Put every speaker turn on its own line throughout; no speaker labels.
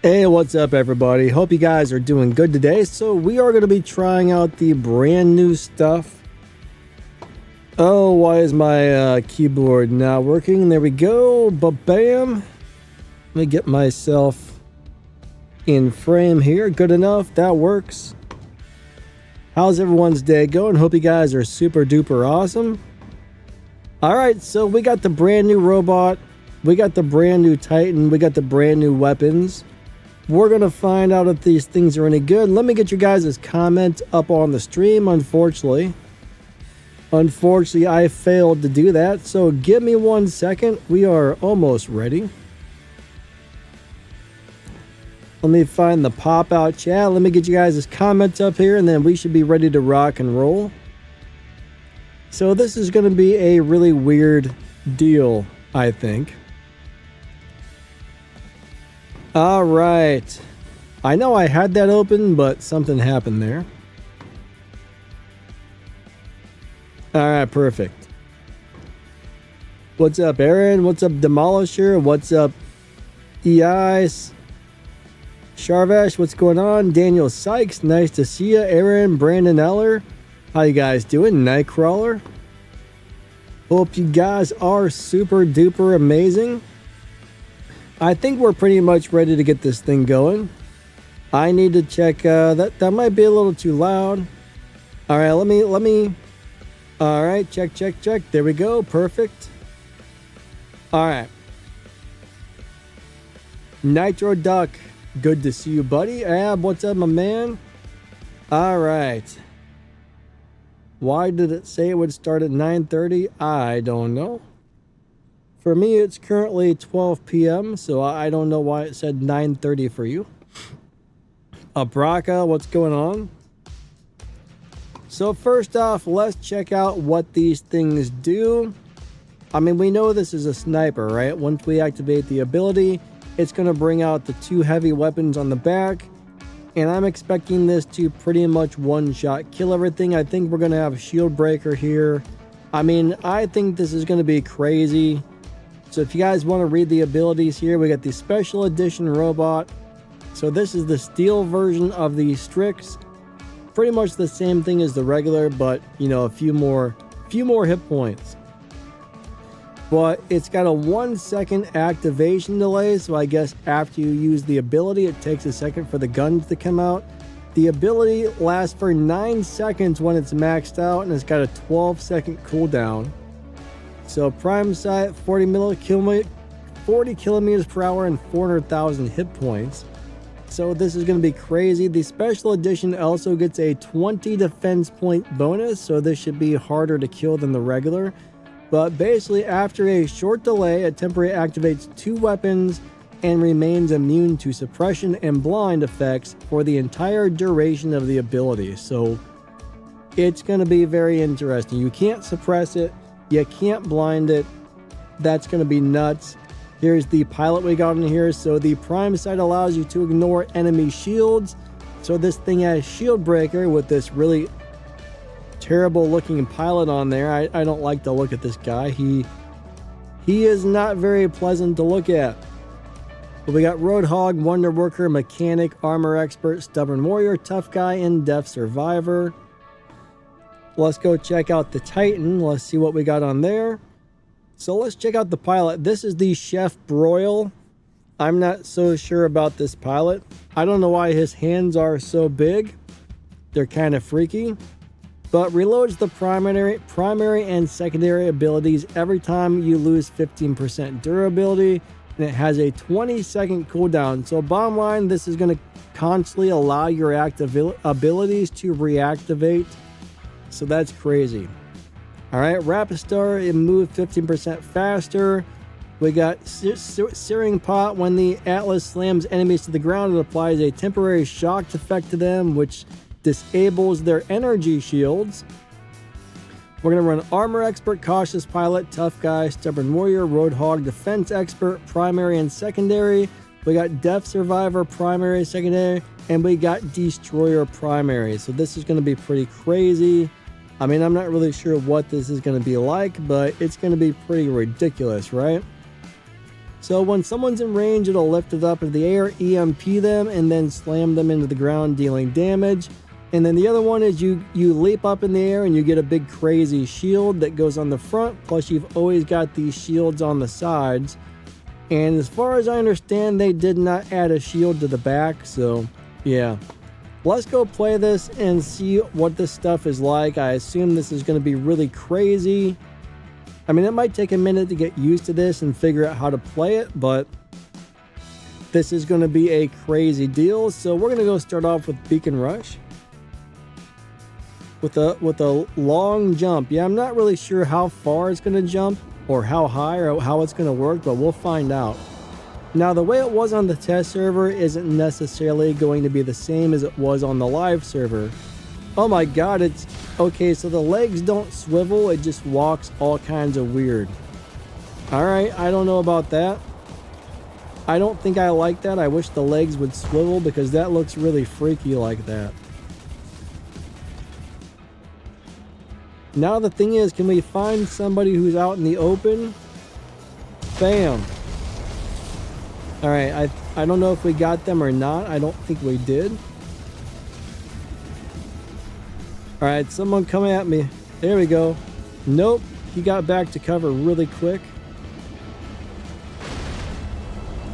Hey, what's up everybody? Hope you guys are doing good today. So we are going to be trying out the brand new stuff. Oh, why is my keyboard not working? There we go. Ba-bam. Let me get myself in frame here. Good enough. That works. How's everyone's day going? Hope you guys are super duper awesome. Alright, so we got the brand new robot. We got the brand new Titan. We got the brand new weapons. We're going to find out if these things are any good. Let me get you guys' comment up on the stream, unfortunately. Unfortunately, I failed to do that. So give me 1 second. We are almost ready. Let me find the pop-out chat. Let me get you guys' comments up here, and then we should be ready to rock and roll. So this is going to be a really weird deal, I think. All right. I know I had that open, but something happened there. All right, perfect. What's up, Aaron? What's up, Demolisher? What's up, EIs? Sharvash, what's going on? Daniel Sykes, nice to see you. Aaron, Brandon Eller, how you guys doing? Nightcrawler. Hope you guys are super duper amazing. I think we're pretty much ready to get this thing going. I need to check that might be a little too loud. All right, let me all right, check. There we go. Perfect. All right. Nitro Duck, good to see you, buddy. Ab, what's up, my man? All right. Why did it say it would start at 9:30? I don't know. For me, it's currently 12 p.m., so I don't know why it said 9:30 for you. Abraka, what's going on? So first off, let's check out what these things do. I mean, we know this is a sniper, right? Once we activate the ability, it's going to bring out the 2 heavy weapons on the back. And I'm expecting this to pretty much one-shot kill everything. I think we're going to have a shield breaker here. I mean, I think this is going to be crazy. So if you guys want to read the abilities here, we got the special edition robot. So this is the steel version of the Stryx. Pretty much the same thing as the regular, but you know, a few more hit points. But it's got a 1 second activation delay, so I guess after you use the ability, it takes a second for the guns to come out. The ability lasts for 9 seconds when it's maxed out, and it's got a 12-second cooldown. So prime sight, 40 kilometers per hour and 400,000 hit points. So this is going to be crazy. The special edition also gets a 20 defense point bonus, so this should be harder to kill than the regular. But basically, after a short delay, it temporarily activates 2 weapons and remains immune to suppression and blind effects for the entire duration of the ability. So it's going to be very interesting. You can't suppress it. You can't blind it. That's going to be nuts. Here's the pilot we got in here. So the prime sight allows you to ignore enemy shields. So this thing has shield breaker with this really terrible looking pilot on there. I don't like to look at this guy. He is not very pleasant to look at. But we got Roadhog, Wonder Worker, Mechanic, Armor Expert, Stubborn Warrior, Tough Guy, and Deaf Survivor. Let's go check out the Titan. Let's see what we got on there. So let's check out the pilot. This is the Chef Broil. I'm not so sure about this pilot. I don't know why his hands are so big. They're kind of freaky. But reloads the primary and secondary abilities every time you lose 15% durability. And it has a 20-second cooldown. So bottom line, this is going to constantly allow your active abilities to reactivate. So that's crazy. All right, Rapistar, it moved 15% faster. We got Searing Pot. When the Atlas slams enemies to the ground, it applies a temporary shock effect to them, which disables their energy shields. We're going to run Armor Expert, Cautious Pilot, Tough Guy, Stubborn Warrior, Roadhog, Defense Expert, Primary and Secondary. We got Deaf Survivor, Primary, Secondary, and we got Destroyer, Primary. So this is going to be pretty crazy. I mean, I'm not really sure what this is going to be like, but it's going to be pretty ridiculous, right? So when someone's in range, it'll lift it up into the air, EMP them, and then slam them into the ground, dealing damage. And then the other one is you leap up in the air and you get a big crazy shield that goes on the front. Plus you've always got these shields on the sides. And as far as I understand, they did not add a shield to the back. So yeah, let's go play this and see what this stuff is like. I assume this is going to be really crazy. I mean, it might take a minute to get used to this and figure out how to play it, but this is going to be a crazy deal. So we're going to go start off with Beacon Rush. With a long jump. Yeah, I'm not really sure how far it's going to jump or how high or how it's going to work, but we'll find out. Now, the way it was on the test server isn't necessarily going to be the same as it was on the live server. Oh my god, it's... Okay, so the legs don't swivel, it just walks all kinds of weird. Alright, I don't know about that. I don't think I like that. I wish the legs would swivel because that looks really freaky like that. Now the thing is, can we find somebody who's out in the open? Bam. Alright, I don't know if we got them or not. I don't think we did. Alright, someone coming at me. There we go. Nope, he got back to cover really quick.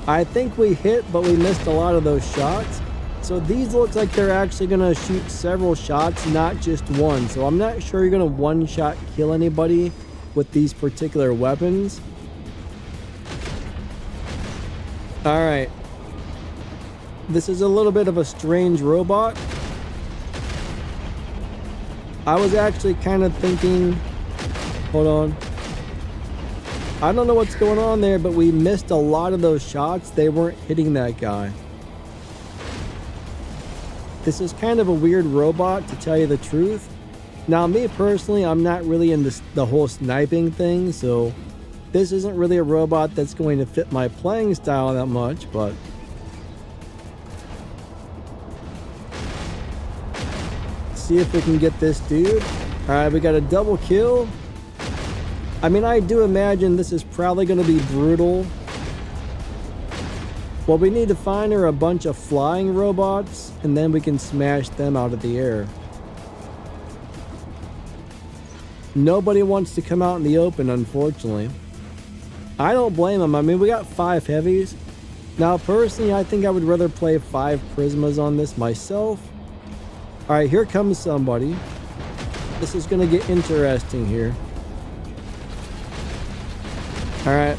I think we hit, but we missed a lot of those shots. So these look like they're actually going to shoot several shots, not just one. So I'm not sure you're going to one-shot kill anybody with these particular weapons. Alright. This is a little bit of a strange robot. I was actually kind of thinking... Hold on. I don't know what's going on there, but we missed a lot of those shots. They weren't hitting that guy. This is kind of a weird robot, to tell you the truth. Now, me personally, I'm not really into the whole sniping thing, so this isn't really a robot that's going to fit my playing style that much, but... See if we can get this dude. Alright, we got a double kill. I mean, I do imagine this is probably going to be brutal. What we need to find are a bunch of flying robots, and then we can smash them out of the air. Nobody wants to come out in the open, unfortunately. I don't blame them. I mean, we got 5 heavies. Now, personally, I think I would rather play 5 Prismas on this myself. Alright, here comes somebody. This is going to get interesting here. Alright.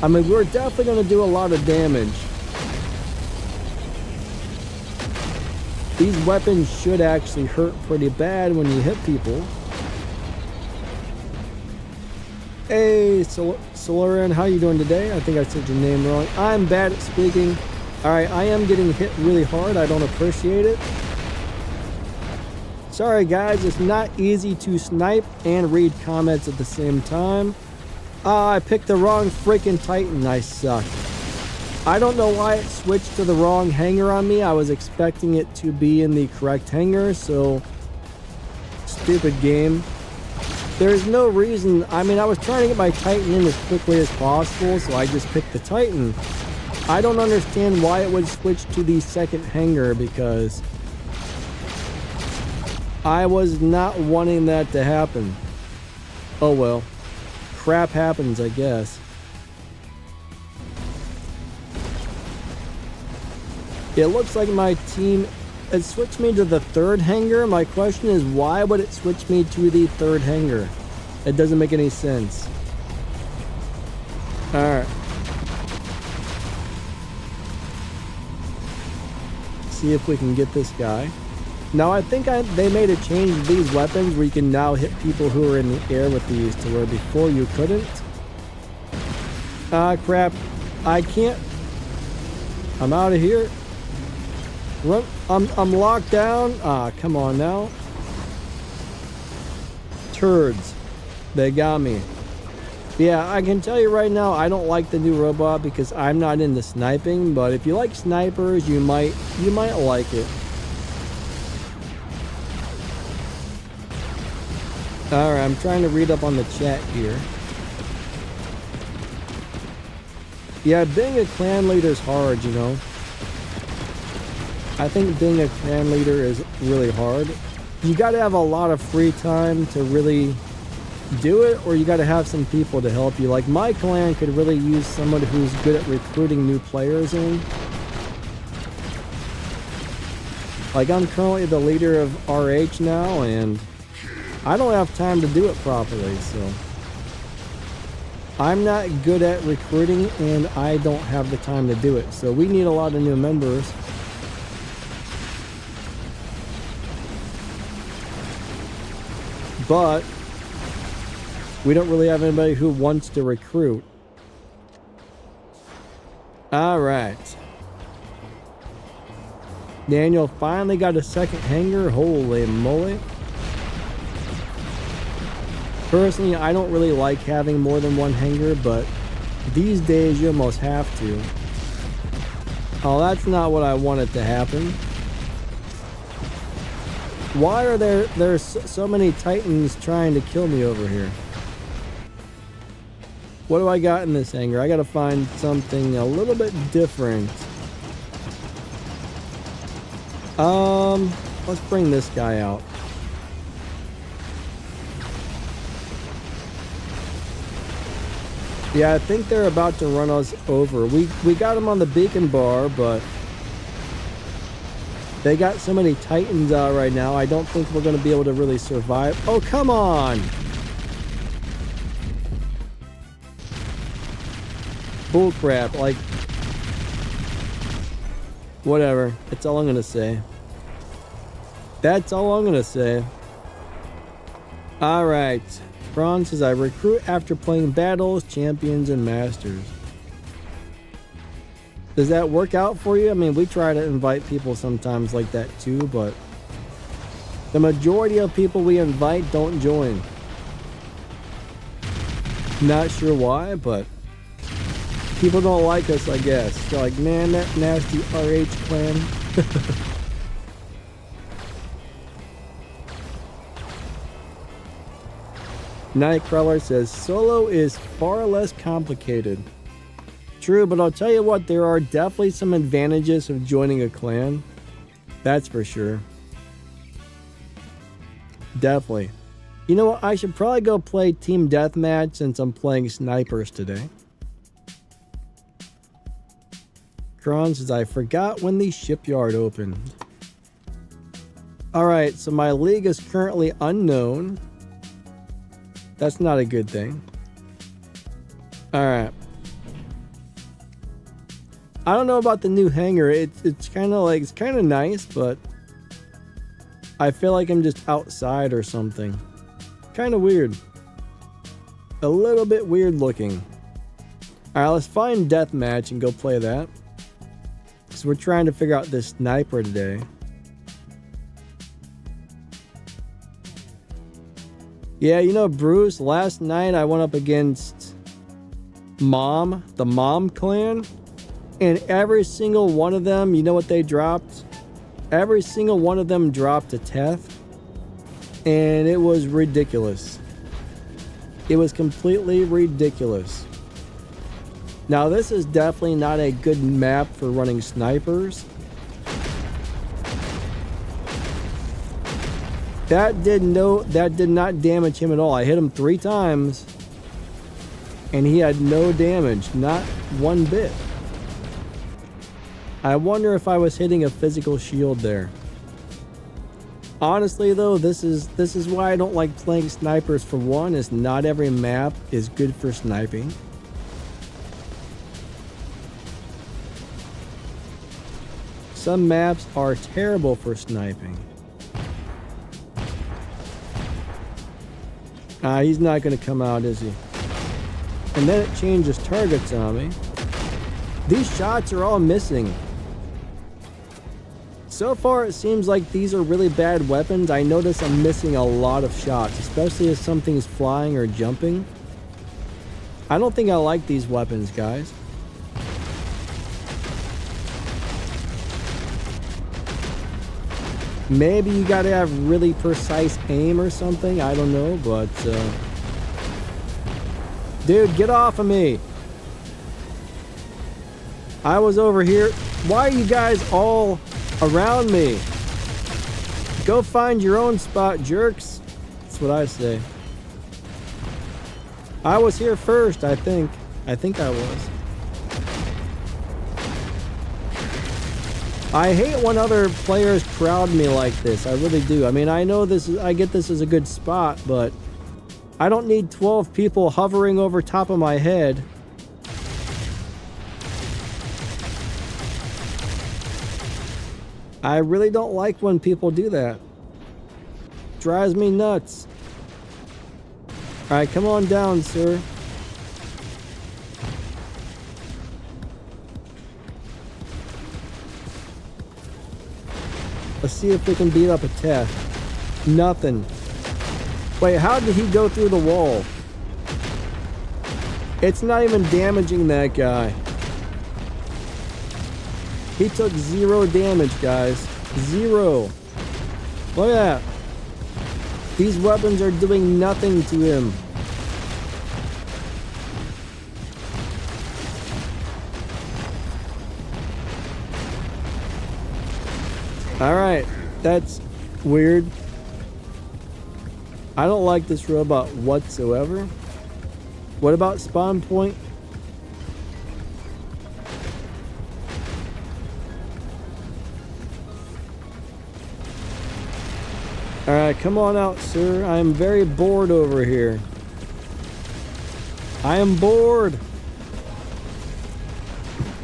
I mean, we're definitely going to do a lot of damage. These weapons should actually hurt pretty bad when you hit people. Hey, Solarian, how you doing today? I think I said your name wrong. I'm bad at speaking. Alright, I am getting hit really hard. I don't appreciate it. Sorry guys, it's not easy to snipe and read comments at the same time. I picked the wrong freaking Titan. I suck. I don't know why it switched to the wrong hanger on me. I was expecting it to be in the correct hanger, so... Stupid game. There's no reason... I mean, I was trying to get my Titan in as quickly as possible, so I just picked the Titan. I don't understand why it would switch to the second hanger, because... I was not wanting that to happen. Oh well. Crap happens, I guess. It looks like my team... It switched me to the third hanger. My question is, why would it switch me to the third hanger? It doesn't make any sense. Alright. See if we can get this guy. Now, I think they made a change to these weapons where you can now hit people who are in the air with these, to where before you couldn't. Ah, crap. I can't. I'm out of here. Run. I'm locked down. Ah, come on now. Turds. They got me. Yeah, I can tell you right now, I don't like the new robot because I'm not into sniping, but if you like snipers, you might like it. Alright, I'm trying to read up on the chat here. Yeah, being a clan leader is hard, you know. I think being a clan leader is really hard. You got to have a lot of free time to really do it, or you got to have some people to help you. Like my clan could really use someone who's good at recruiting new players in. Like I'm currently the leader of RH now, and I don't have time to do it properly, so I'm not good at recruiting and I don't have the time to do it. So we need a lot of new members. But we don't really have anybody who wants to recruit. All right. Daniel finally got a second hanger. Holy moly. Personally, I don't really like having more than one hanger, but these days you almost have to. Oh, that's not what I wanted to happen. Why are there's so many titans trying to kill me over here? What do I got in this hanger? I gotta find something a little bit different. Let's bring this guy out. Yeah, I think they're about to run us over. We got them on the beacon bar, but they got so many titans out right now. I don't think we're going to be able to really survive. Oh, come on! Bullcrap, like... Whatever. That's all I'm going to say. That's all I'm going to say. Alright. Braun says, I recruit after playing battles, champions, and masters. Does that work out for you? I mean, we try to invite people sometimes like that too, but the majority of people we invite don't join. Not sure why, but people don't like us, I guess. They're like, man, that nasty RH clan. Nightcrawler says, solo is far less complicated. True, but I'll tell you what, there are definitely some advantages of joining a clan. That's for sure. Definitely. You know what, I should probably go play Team Deathmatch since I'm playing snipers today. Kron says, I forgot when the shipyard opened. Alright, so my league is currently unknown. That's not a good thing. Alright. I don't know about the new hangar. It's kind of like, it's kind of nice, but I feel like I'm just outside or something. Kind of weird. A little bit weird looking. Alright, let's find Deathmatch and go play that. So we're trying to figure out this sniper today. Yeah, you know, Bruce, last night I went up against the Mom clan, and every single one of them, you know what they dropped? Every single one of them dropped a Teth, and it was ridiculous. It was completely ridiculous. Now, this is definitely not a good map for running snipers. That did not damage him at all. I hit him 3 times and he had no damage, not one bit. I wonder if I was hitting a physical shield there. Honestly though, this is why I don't like playing snipers. For one, is not every map is good for sniping. Some maps are terrible for sniping. He's not going to come out, is he? And then it changes targets on me. These shots are all missing. So far, it seems like these are really bad weapons. I notice I'm missing a lot of shots, especially if something's flying or jumping. I don't think I like these weapons, guys. Maybe you gotta have really precise aim or something. I don't know, but... Dude, get off of me! I was over here. Why are you guys all around me? Go find your own spot, jerks. That's what I say. I was here first, I think. I think I was. I hate when other players crowd me like this. I really do. I mean, I know this is, I get this is a good spot, but I don't need 12 people hovering over top of my head. I really don't like when people do that. Drives me nuts. Alright, come on down, sir. Let's see if we can beat up a Teth. Nothing. Wait, how did he go through the wall? It's not even damaging that guy. He took 0 damage, guys. 0. Look at that. These weapons are doing nothing to him. Alright, that's weird. I don't like this robot whatsoever. What about spawn point? Alright, come on out, sir. I am very bored over here. I am bored.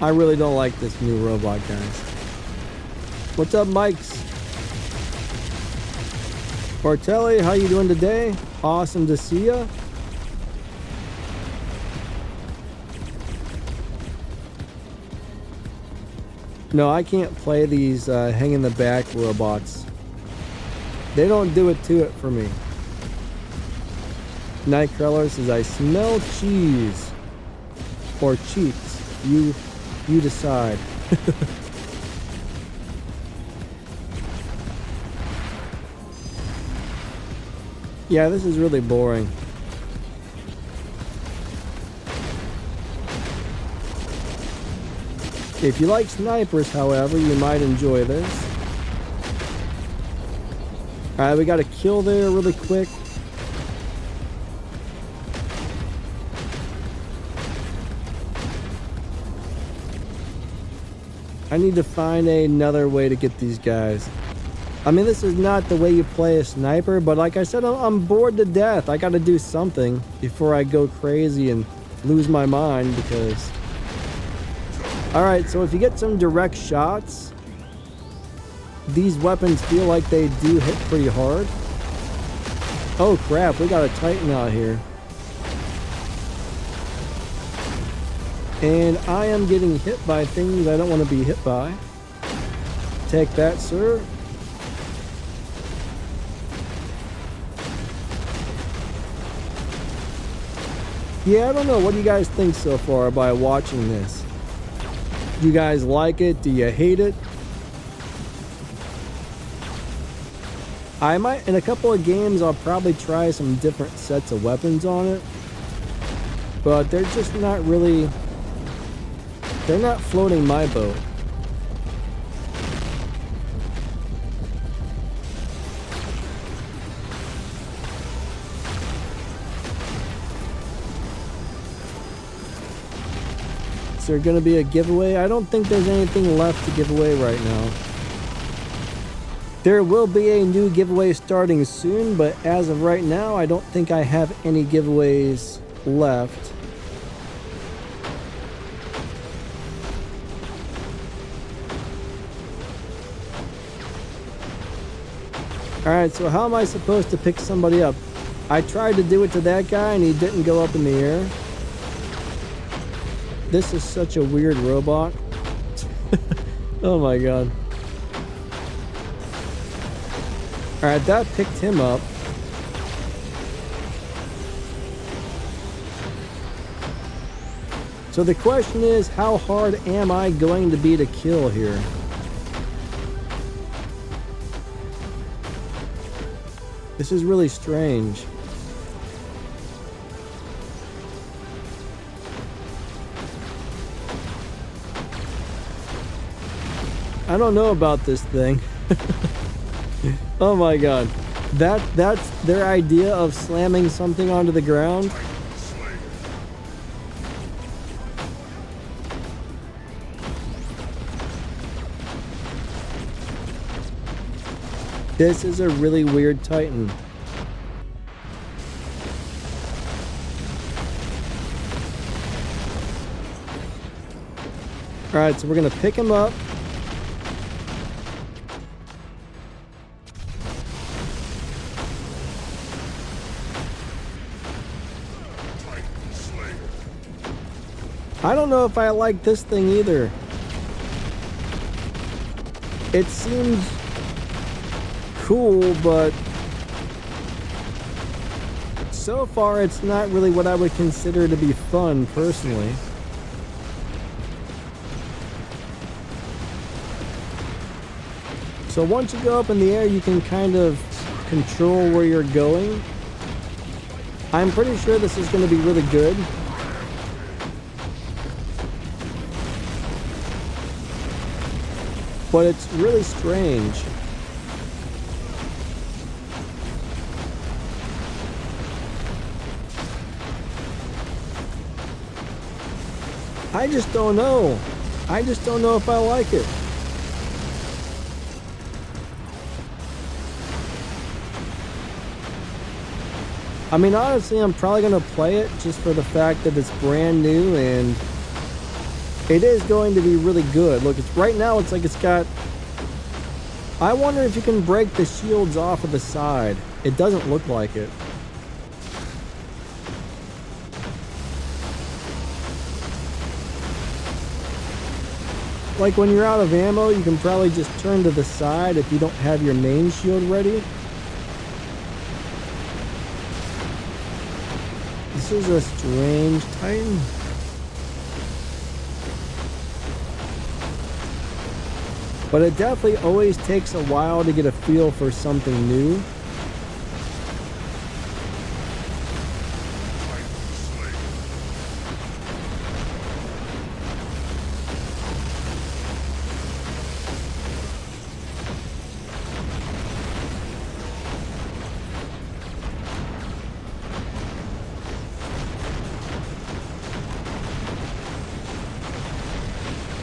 I really don't like this new robot, guys. What's up, Mikes? Bartelli, how you doing today? Awesome to see ya. No, I can't play these hang in the back robots. They don't do it to it for me. Nightcrawler says, I smell cheese. Or cheeks. You decide. Yeah, this is really boring. If you like snipers, however, you might enjoy this. Alright, we got a kill there really quick. I need to find another way to get these guys. I mean, this is not the way you play a sniper, but like I said, I'm bored to death. I gotta do something before I go crazy and lose my mind because... Alright, so if you get some direct shots, these weapons feel like they do hit pretty hard. Oh crap, we got a Titan out here. And I am getting hit by things I don't want to be hit by. Take that, sir. Yeah, I don't know. What do you guys think so far by watching this? Do you guys like it? Do you hate it? I might, in a couple of games, I'll probably try some different sets of weapons on it. But they're just not really... They're not floating my boat. Is there going to be a giveaway? I don't think there's anything left to give away right now. There will be a new giveaway starting soon, but as of right now, I don't think I have any giveaways left. Alright, so how am I supposed to pick somebody up? I tried to do it to that guy and he didn't go up in the air. This is such a weird robot. Oh my god. Alright, that picked him up. So the question is, how hard am I going to be to kill here? This is really strange. I don't know about this thing. Oh my god. That's their idea of slamming something onto the ground. This is a really weird Titan. Alright, so we're gonna pick him up. I don't know if I like this thing either. It seems cool, but so far it's not really what I would consider to be fun personally. So once you go up in the air, you can kind of control where you're going. I'm pretty sure this is going to be really good. But it's really strange. I just don't know. I just don't know if I like it. I mean, honestly, I'm probably going to play it just for the fact that it's brand new and it is going to be really good. Look, it's right now it's like it's got... I wonder if you can break the shields off of the side. It doesn't look like it. Like when you're out of ammo, you can probably just turn to the side if you don't have your main shield ready. This is a strange Titan. But it definitely always takes a while to get a feel for something new.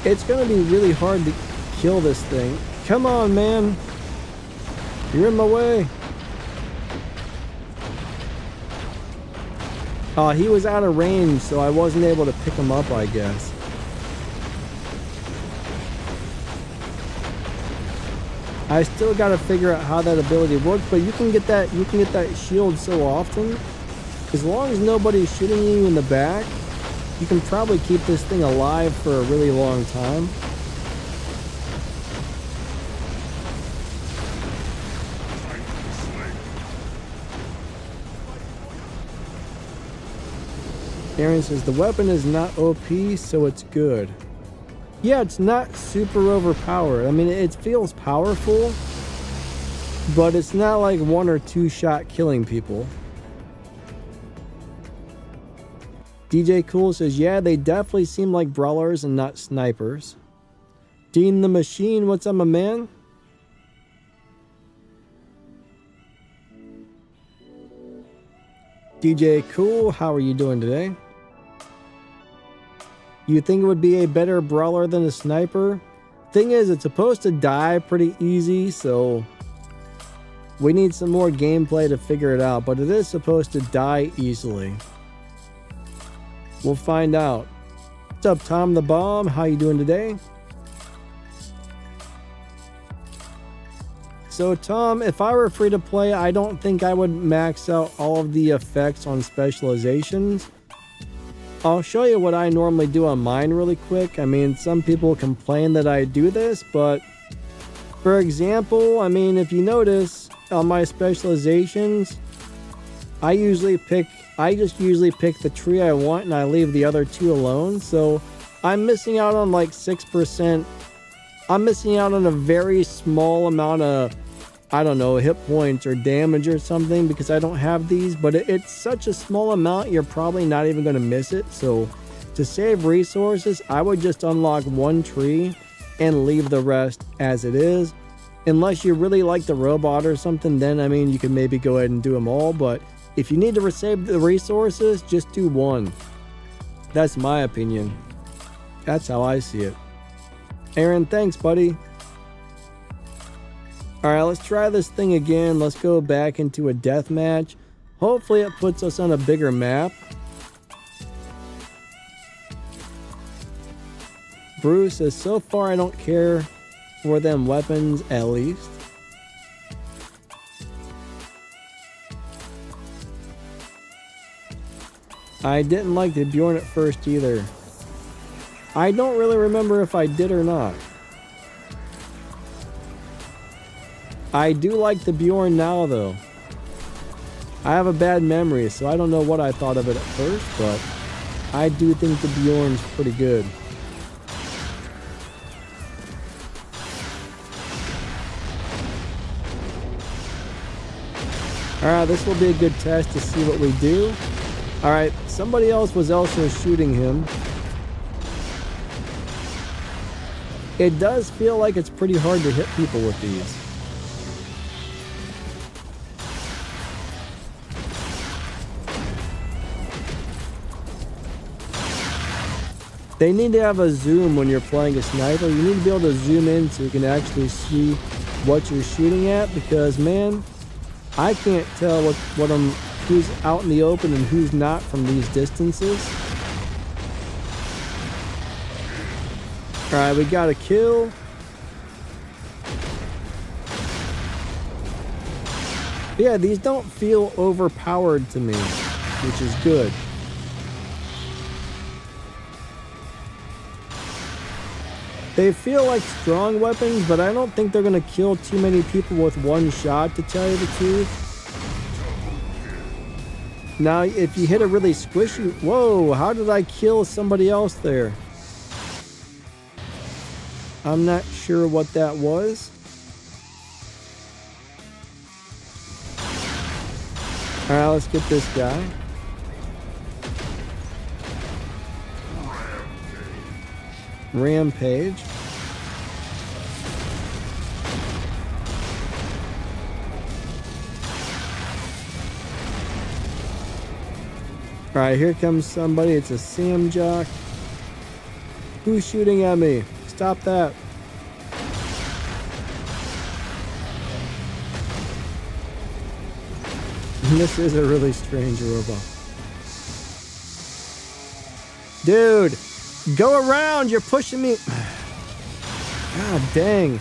It's going to be really hard to kill this thing. Come on, man. You're in my way. Oh, he was out of range, so I wasn't able to pick him up, I guess. I still got to figure out how that ability works, but you can get that shield so often. As long as nobody's shooting you in the back, you can probably keep this thing alive for a really long time. Aaron says the weapon is not OP, so it's good. Yeah, it's not super overpowered. I mean, it feels powerful, but it's not like 1 or 2 shot killing people. DJ Cool says, yeah, they definitely seem like brawlers and not snipers. Dean the Machine, what's up, my man? DJ Cool, how are you doing today? You think it would be a better brawler than a sniper? Thing is, it's supposed to die pretty easy, so we need some more gameplay to figure it out, but it is supposed to die easily. We'll find out. What's up, Tom the Bomb? How you doing today? So, Tom, if I were free to play, I don't think I would max out all of the effects on specializations. I'll show you what I normally do on mine really quick. I mean, some people complain that I do this, but for example, I mean, if you notice on my specializations, I just usually pick the tree I want and I leave the other 2 alone. So I'm missing out on like 6%. I'm missing out on a very small amount of, I don't know, hit points or damage or something because I don't have these. But it's such a small amount, you're probably not even going to miss it. So to save resources, I would just unlock 1 tree and leave the rest as it is. Unless you really like the robot or something, then I mean you can maybe go ahead and do them all, but if you need to save the resources, just do one. That's my opinion. That's how I see it. Aaron, thanks, buddy. Alright, let's try this thing again. Let's go back into a death match. Hopefully it puts us on a bigger map. Bruce says, so far I don't care for them weapons at least. I didn't like the Bjorn at first either. I don't really remember if I did or not. I do like the Bjorn now though. I have a bad memory, so I don't know what I thought of it at first, but I do think the Bjorn's pretty good. Alright, this will be a good test to see what we do. Alright, somebody else was also shooting him. It does feel like it's pretty hard to hit people with these. They need to have a zoom when you're playing a sniper. You need to be able to zoom in so you can actually see what you're shooting at, because man, I can't tell who's out in the open and who's not from these distances. Alright, we got a kill. Yeah, these don't feel overpowered to me, which is good. They feel like strong weapons, but I don't think they're going to kill too many people with one shot, to tell you the truth. Now, if you hit a really squishy... Whoa, how did I kill somebody else there? I'm not sure what that was. Alright, let's get this guy. Rampage. Alright, here comes somebody. It's a Sam Jock. Who's shooting at me? Stop that. This is a really strange robot. Dude! Go around! You're pushing me! God dang.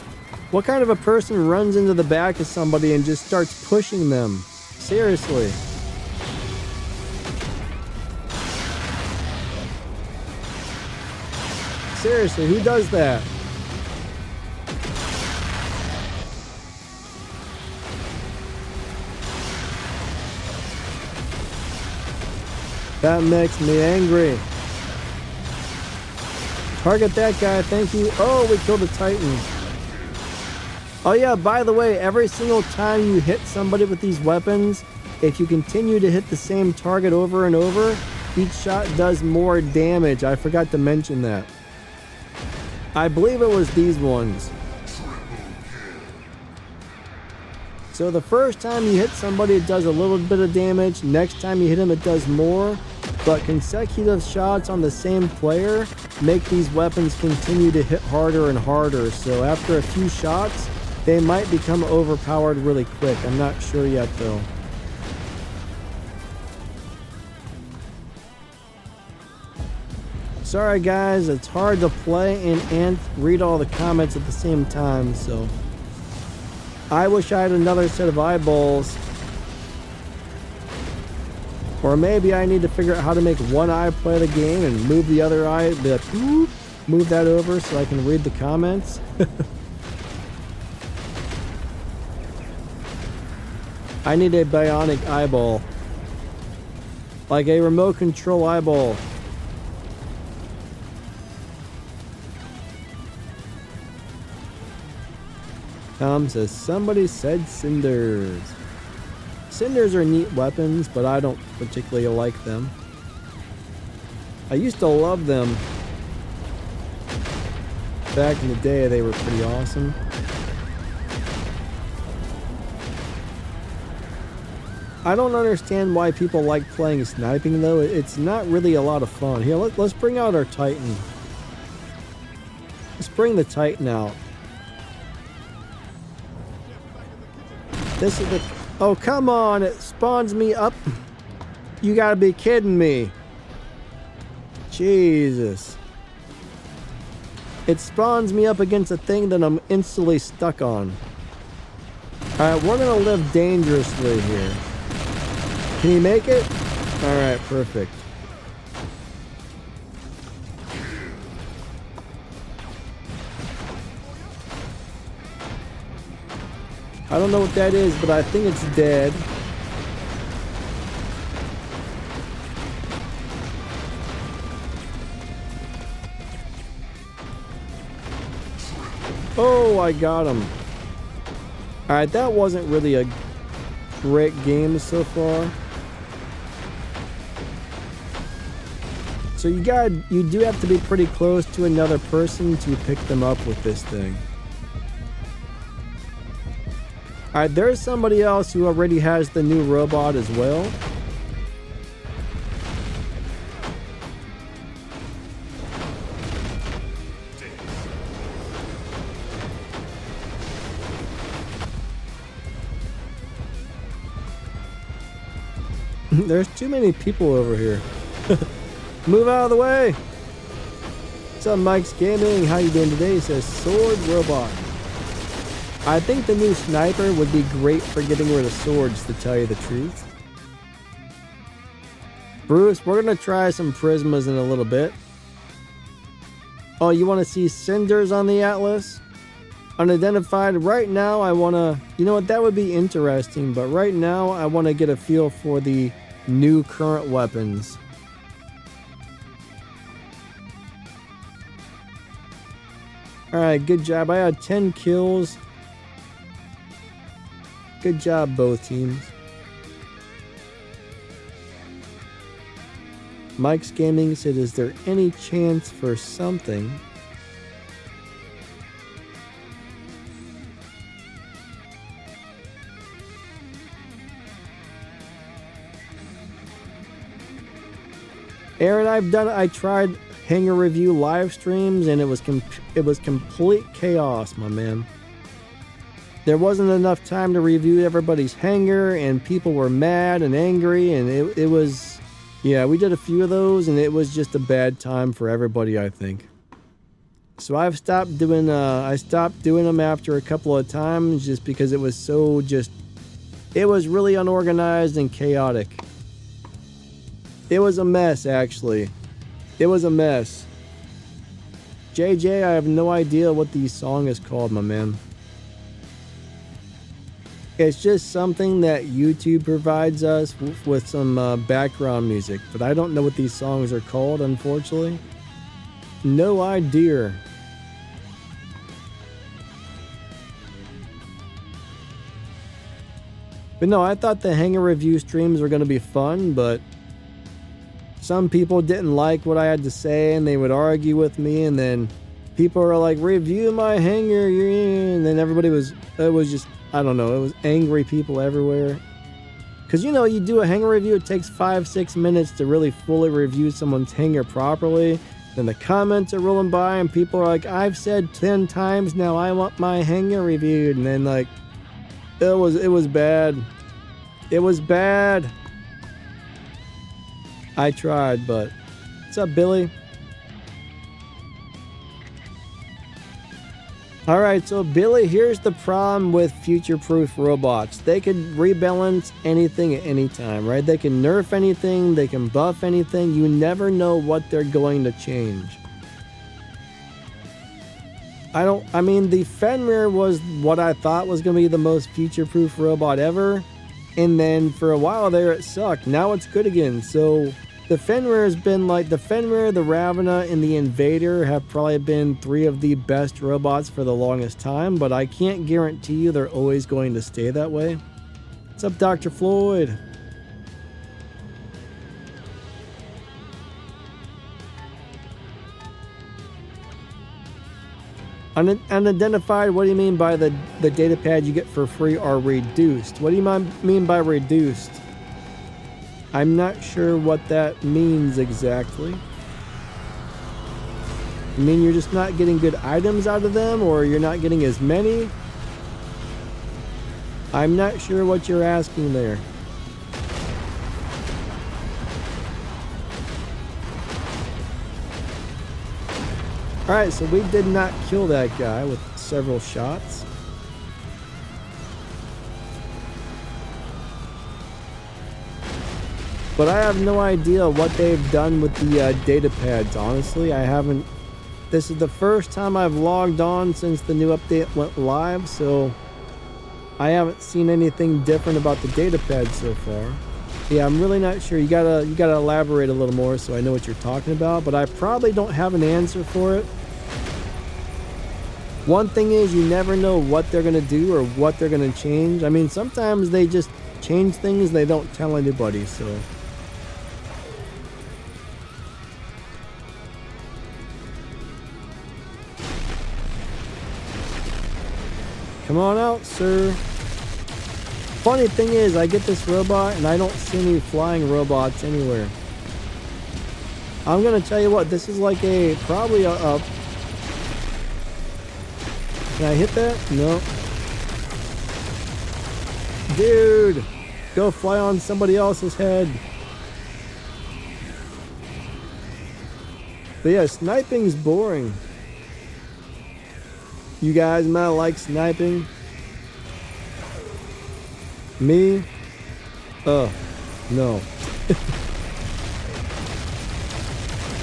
What kind of a person runs into the back of somebody and just starts pushing them? Seriously. Seriously, who does that? That makes me angry. Target that guy, thank you. Oh, we killed a Titan. Oh yeah, by the way, every single time you hit somebody with these weapons, if you continue to hit the same target over and over, each shot does more damage. I forgot to mention that. I believe it was these ones. So the first time you hit somebody, it does a little bit of damage. Next time you hit him, it does more. But consecutive shots on the same player make these weapons continue to hit harder and harder. So after a few shots, they might become overpowered really quick. I'm not sure yet though. Sorry guys, it's hard to play and read all the comments at the same time, so I wish I had another set of eyeballs. Or maybe I need to figure out how to make one eye play the game and move the other eye, be like, whoop, move that over so I can read the comments. I need a bionic eyeball. Like a remote control eyeball. Tom says, somebody said cinders. Cinders are neat weapons, but I don't particularly like them. I used to love them. Back in the day, they were pretty awesome. I don't understand why people like playing sniping though. It's not really a lot of fun. Here, let's bring out our Titan. Let's bring the Titan out. This is the... Oh, come on. It spawns me up. You gotta be kidding me. Jesus. It spawns me up against a thing that I'm instantly stuck on. Alright, we're gonna live dangerously here. Can he make it? Alright, perfect. I don't know what that is, but I think it's dead. Oh, I got him. Alright, that wasn't really a great game so far. So you do have to be pretty close to another person to pick them up with this thing. Alright, there's somebody else who already has the new robot as well. There's too many people over here. Move out of the way. What's up, Mike's Gaming? How you doing today? He says sword robot. I think the new sniper would be great for getting rid of swords, to tell you the truth. Bruce, we're gonna try some prismas in a little bit. Oh, you want to see cinders on the Atlas? Unidentified. Right now, I want to... You know what? That would be interesting, but right now, I want to get a feel for the new current weapons. Alright, good job. I had 10 kills. Good job, both teams. Mike's Gaming said, is there any chance for something? Aaron, I tried Hangar Review live streams and it was complete chaos, my man. There wasn't enough time to review everybody's hangar and people were mad and angry, and it was, yeah, we did a few of those and it was just a bad time for everybody, I think. So I stopped doing them after a couple of times just because it was so it was really unorganized and chaotic. It was a mess, actually. It was a mess. JJ, I have no idea what the song is called, my man. It's just something that YouTube provides us with some background music, but I don't know what these songs are called, unfortunately. No idea. But no, I thought the Hangar Review streams were going to be fun, but some people didn't like what I had to say and they would argue with me, and then people were like, review my hangar, and then it was just, I don't know, it was angry people everywhere. Because, you know, you do a hangar review, it takes 5-6 minutes to really fully review someone's hangar properly. Then the comments are rolling by and people are like, I've said 10 times now I want my hangar reviewed. And then, like, it was bad. It was bad. I tried, but... What's up, Billy? Alright, so Billy, here's the problem with future-proof robots. They can rebalance anything at any time, right? They can nerf anything, they can buff anything. You never know what they're going to change. I mean, the Fenrir was what I thought was going to be the most future-proof robot ever. And then for a while there, it sucked. Now it's good again, so... The Fenrir has been like, the Fenrir, the Ravana, and the Invader have probably been 3 of the best robots for the longest time, but I can't guarantee you they're always going to stay that way. What's up, Dr. Floyd? Unidentified, what do you mean by the data pad you get for free are reduced? What do you mean by reduced? I'm not sure what that means exactly. You mean you're just not getting good items out of them, or you're not getting as many? I'm not sure what you're asking there. Alright, so we did not kill that guy with several shots. But I have no idea what they've done with the data pads, honestly. I haven't... This is the first time I've logged on since the new update went live, so I haven't seen anything different about the data pads so far. Yeah, I'm really not sure. You gotta elaborate a little more so I know what you're talking about, but I probably don't have an answer for it. One thing is, you never know what they're gonna do or what they're gonna change. I mean, sometimes they just change things, they don't tell anybody, so. Come on out, sir. Funny thing is, I get this robot and I don't see any flying robots anywhere. I'm gonna tell you what, this is like probably a can I hit that? No. Dude, go fly on somebody else's head. But yeah, sniping's boring. You guys might like sniping. Me? Oh, no.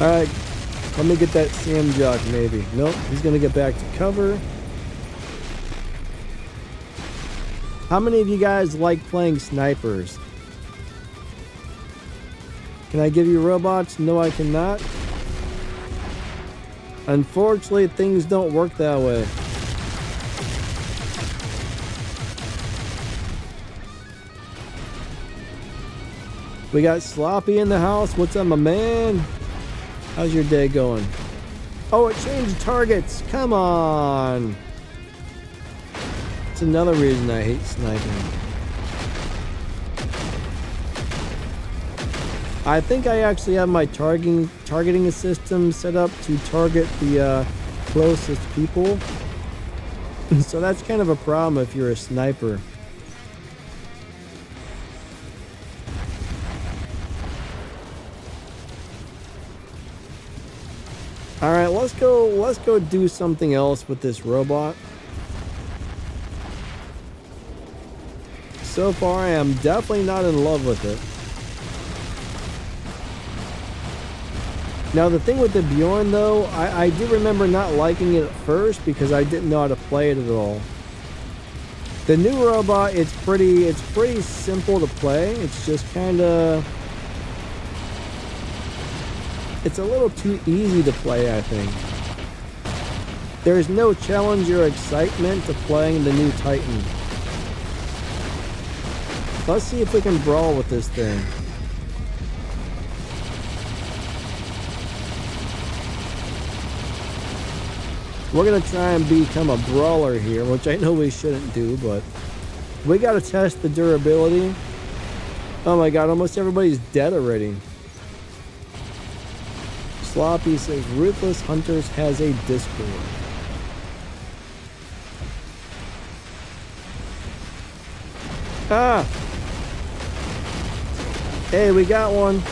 Alright, let me get that Sam Jock maybe. Nope, he's gonna get back to cover. How many of you guys like playing snipers? Can I give you robots? No, I cannot. Unfortunately, things don't work that way. We got Sloppy in the house. What's up, my man? How's your day going? Oh, it changed targets. Come on. It's another reason I hate sniping. I think I actually have my targeting system set up to target the closest people. So that's kind of a problem if you're a sniper. Alright, let's go do something else with this robot. So far, I am definitely not in love with it. Now, the thing with the Bjorn, though, I do remember not liking it at first because I didn't know how to play it at all. The new robot, it's pretty simple to play. It's just kind of... It's a little too easy to play, I think. There's no challenge or excitement to playing the new Titan. Let's see if we can brawl with this thing. We're gonna try and become a brawler here, which I know we shouldn't do, but we gotta test the durability. Oh my god, almost everybody's dead already. Sloppy says Ruthless Hunters has a Discord. Ah! Hey, we got one.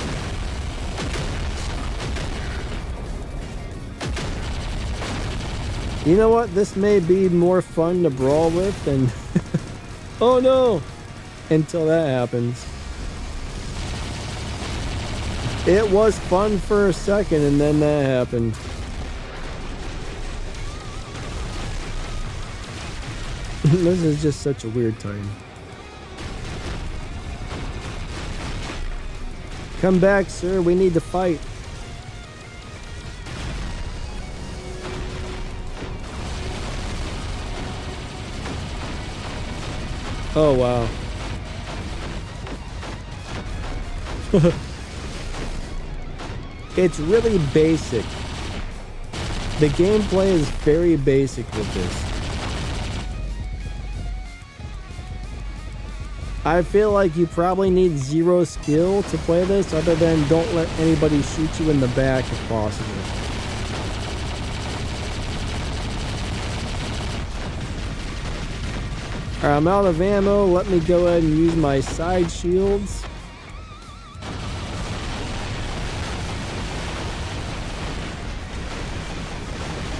You know what? This may be more fun to brawl with than... Oh no! Until that happens. It was fun for a second and then that happened. This is just such a weird time. Come back, sir. We need to fight. Oh, wow. It's really basic. The gameplay is very basic with this. I feel like you probably need 0 skill to play this, other than don't let anybody shoot you in the back if possible. Alright, I'm out of ammo. Let me go ahead and use my side shields.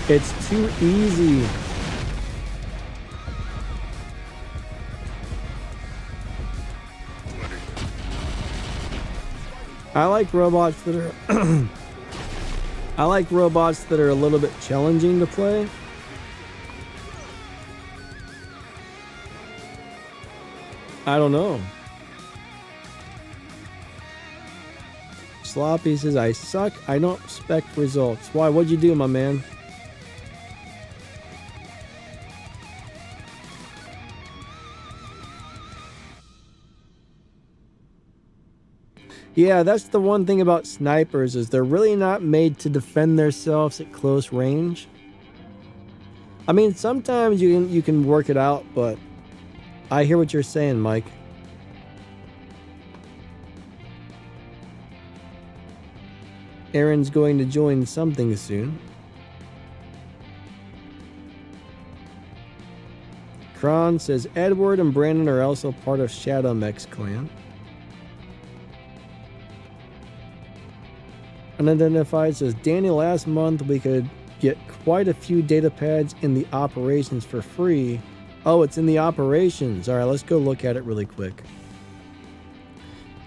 It's too easy. I like robots that are I like robots that are a little bit challenging to play. I don't know. Sloppy says, I suck. I don't expect results. Why? What'd you do, my man? Yeah, that's the one thing about snipers, is they're really not made to defend themselves at close range. I mean, sometimes you can work it out, but I hear what you're saying, Mike. Aaron's going to join something soon. Kron says, Edward and Brandon are also part of Shadow Mech's clan. Unidentified says, Danny, last month we could get quite a few data pads in the operations for free. Oh, it's in the operations. All right, let's go look at it really quick.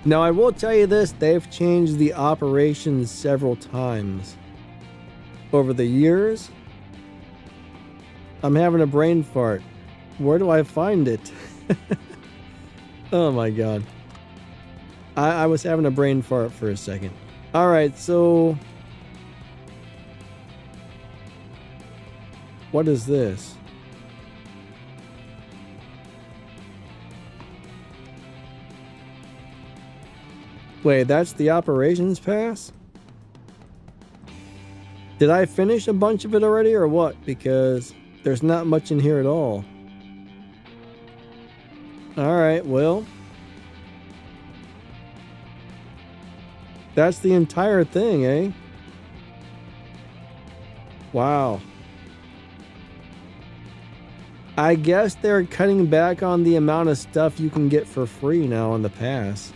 Now, I will tell you this. They've changed the operations several times over the years. I'm having a brain fart. Where do I find it? Oh, my God. I was having a brain fart for a second. All right, so what is this? Wait, that's the operations pass? Did I finish a bunch of it already or what? Because there's not much in here at all. All right, well, that's the entire thing, eh? Wow. I guess they're cutting back on the amount of stuff you can get for free now in the pass.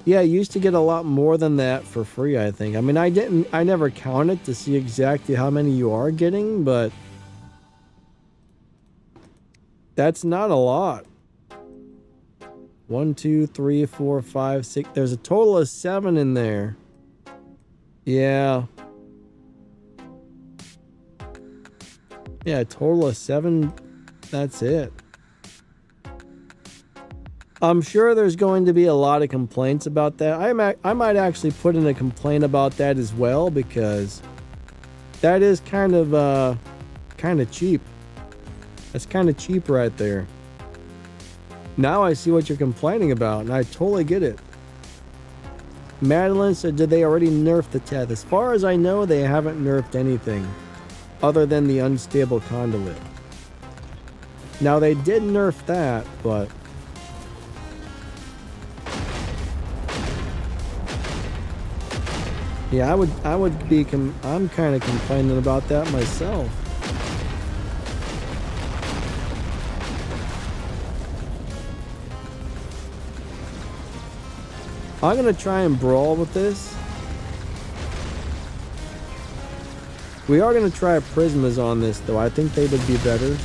Yeah, you used to get a lot more than that for free, I think. I mean, I never counted to see exactly how many you are getting, but that's not a lot. 1, 2, 3, 4, 5, 6. There's a total of 7 in there. Yeah. Yeah, a total of 7. That's it. I'm sure there's going to be a lot of complaints about that. I might actually put in a complaint about that as well, because that is kind of cheap. That's kind of cheap right there. Now I see what you're complaining about, and I totally get it. Madeline said, did they already nerf the Teth? As far as I know, they haven't nerfed anything other than the unstable conduit. Now, they did nerf that, but yeah, I'm kind of complaining about that myself. I'm going to try and brawl with this. We are going to try Prismas on this, though. I think they would be better.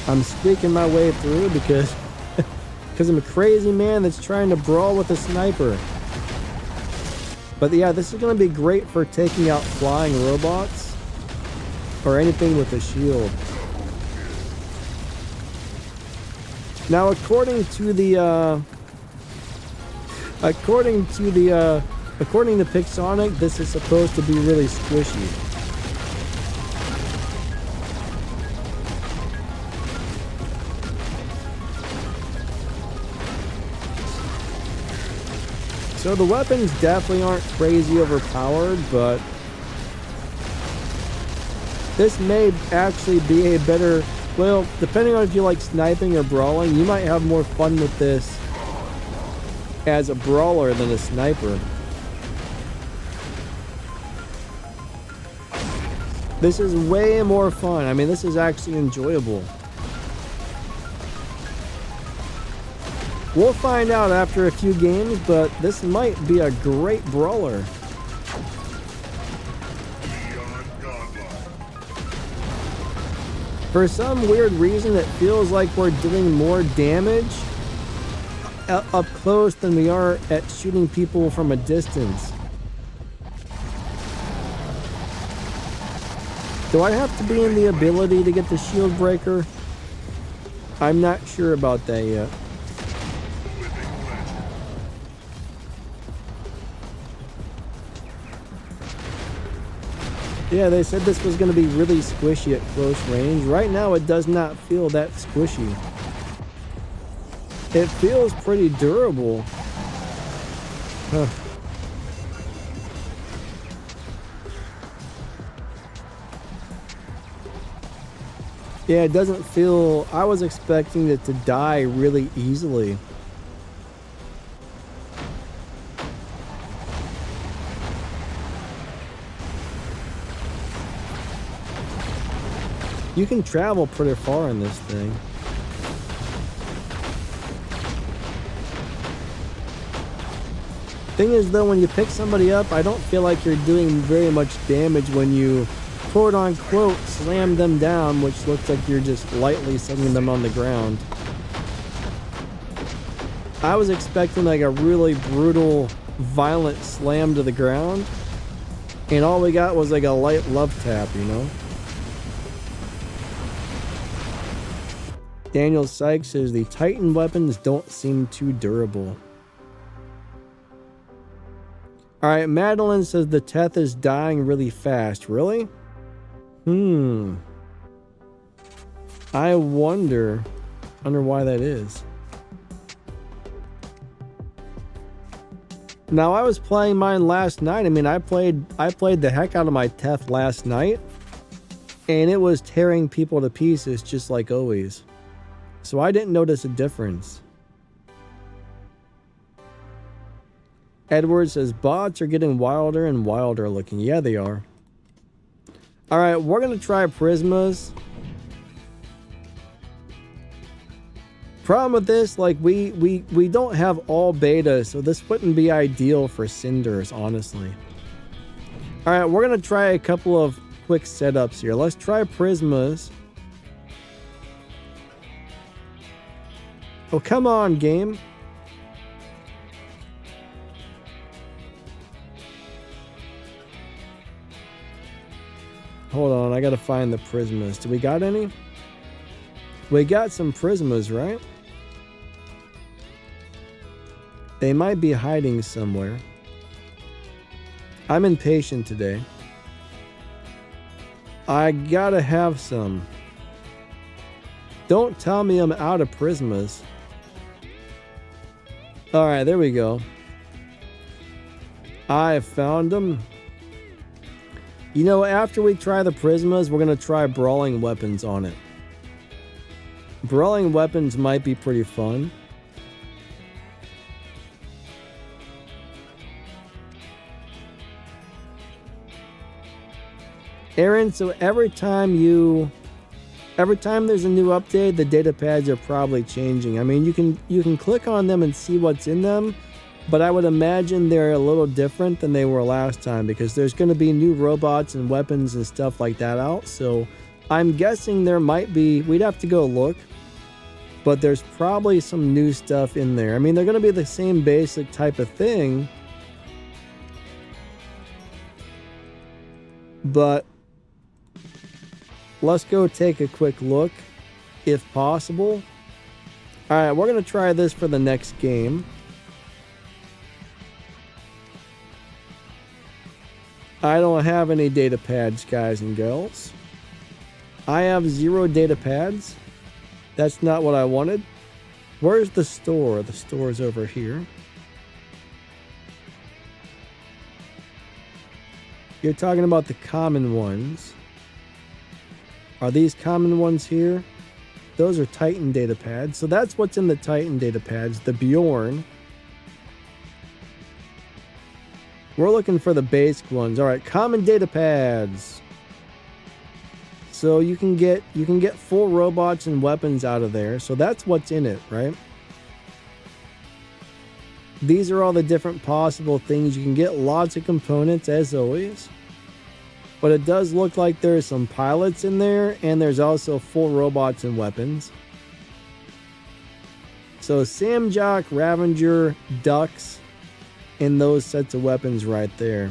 I'm squeaking my way through because I'm a crazy man that's trying to brawl with a sniper. But yeah, this is going to be great for taking out flying robots or anything with a shield. Now, according to Pixonic, this is supposed to be really squishy. So the weapons definitely aren't crazy overpowered, but this may actually be a better, well, depending on if you like sniping or brawling, you might have more fun with this as a brawler than a sniper. This is way more fun. I mean, this is actually enjoyable. We'll find out after a few games, but this might be a great brawler. For some weird reason, it feels like we're doing more damage up close than we are at shooting people from a distance. Do I have to be in the ability to get the shield breaker? I'm not sure about that yet. Yeah, they said this was going to be really squishy at close range. Right now, it does not feel that squishy. It feels pretty durable. Huh. Yeah, it doesn't feel... I was expecting it to die really easily. You can travel pretty far in this thing. Thing is though, when you pick somebody up, I don't feel like you're doing very much damage when you quote unquote slam them down, which looks like you're just lightly setting them on the ground. I was expecting like a really brutal, violent slam to the ground, and all we got was like a light love tap, you know? Daniel Sykes says the Titan weapons don't seem too durable. Alright, Madeline says the Teth is dying really fast. Really? I wonder why that is. Now, I was playing mine last night. I mean, I played the heck out of my Teth last night, and it was tearing people to pieces just like always. So I didn't notice a difference. Edward says bots are getting wilder and wilder looking. Yeah, they are. All right, we're gonna try Prismas. Problem with this, like we don't have all beta, so this wouldn't be ideal for Cinders, honestly. All right, we're gonna try a couple of quick setups here. Let's try Prismas. Oh, come on, game. Hold on, I gotta find the Prismas. Do we got any? We got some Prismas, right? They might be hiding somewhere. I'm impatient today. I gotta have some. Don't tell me I'm out of Prismas. Alright, there we go. I found them. You know, after we try the Prismas, we're going to try brawling weapons on it. Brawling weapons might be pretty fun. Aaron, so every time there's a new update, the data pads are probably changing. I mean, you can click on them and see what's in them, but I would imagine they're a little different than they were last time because there's going to be new robots and weapons and stuff like that out. So I'm guessing there might be, we'd have to go look, but there's probably some new stuff in there. I mean, they're going to be the same basic type of thing, but let's go take a quick look if possible. All right, we're going to try this for the next game. I don't have any data pads, guys and girls. I have 0 data pads. That's not what I wanted. Where's the store? The store's over here. you're talking about the common ones. Are these common ones here? Those are Titan data pads. So that's what's in the Titan data pads, the Bjorn. We're looking for the basic ones. All right, common data pads. So you can get full robots and weapons out of there. So that's what's in it, right? These are all the different possible things. You can get lots of components as always. But it does look like there's some pilots in there, and there's also full robots and weapons. So Samjock, Ravager, Ducks, and those sets of weapons right there.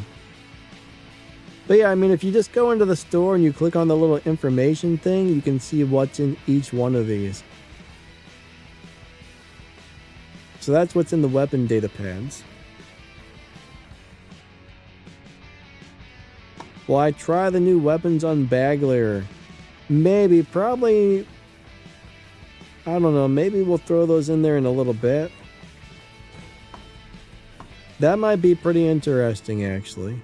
But yeah, I mean, if you just go into the store and you click on the little information thing, you can see what's in each one of these. So that's what's in the weapon data pads. Will I try the new weapons on Bagler? Maybe, probably, I don't know, maybe we'll throw those in there in a little bit. That might be pretty interesting, actually.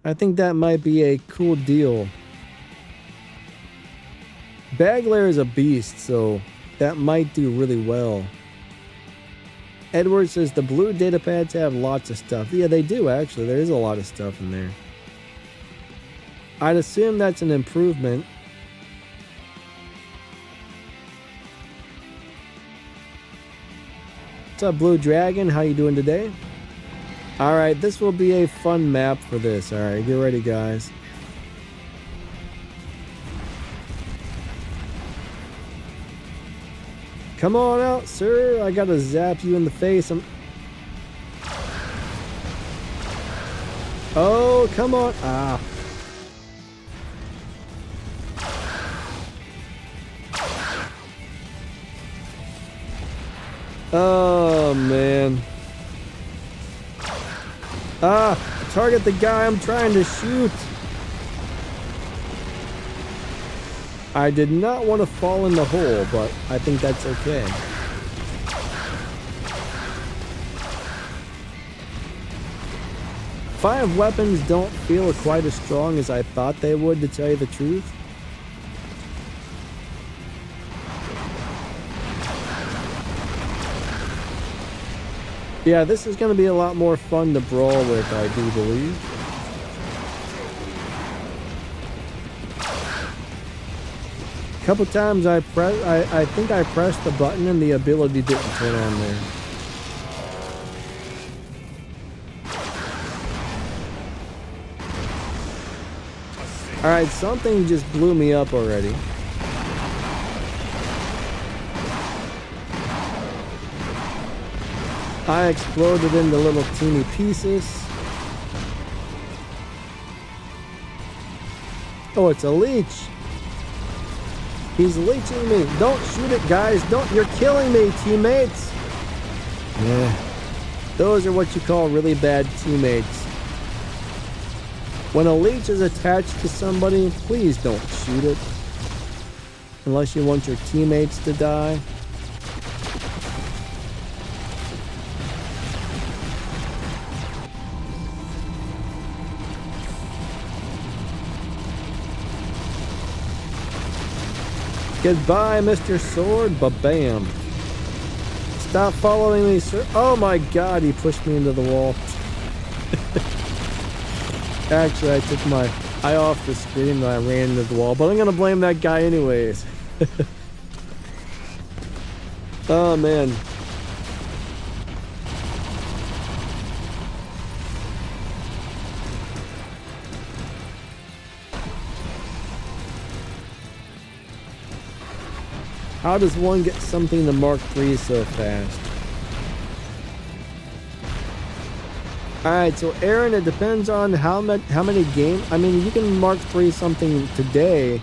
I think that might be a cool deal. Bagler is a beast, so that might do really well. Edward says the blue data pads have lots of stuff. Yeah, they do, actually. There is a lot of stuff in there. I'd assume that's an improvement. What's up, Blue Dragon? How you doing today? Alright, this will be a fun map for this. Alright, get ready, guys. Come on out, sir. I gotta zap you in the face. Oh, come on. Ah. Oh, man. Ah, target the guy I'm trying to shoot. I did not want to fall in the hole, but I think that's okay. Five weapons don't feel quite as strong as I thought they would, to tell you the truth. Yeah, this is going to be a lot more fun to brawl with, I do believe. A couple times I think I pressed the button and the ability didn't turn on there. Alright, something just blew me up already. I exploded into little teeny pieces. Oh, it's a leech. He's leeching me. Don't shoot it, guys. Don't. You're killing me, teammates. Yeah. Those are what you call really bad teammates. When a leech is attached to somebody, please don't shoot it. Unless you want your teammates to die. Goodbye, Mr. Sword. Ba-bam. Stop following me, sir. Oh my god, he pushed me into the wall. Actually, I took my eye off the screen and I ran into the wall, but I'm gonna blame that guy anyways. Oh man. How does one get something to Mark III so fast? Alright, so Aaron, it depends on how many games. I mean, you can Mark III something today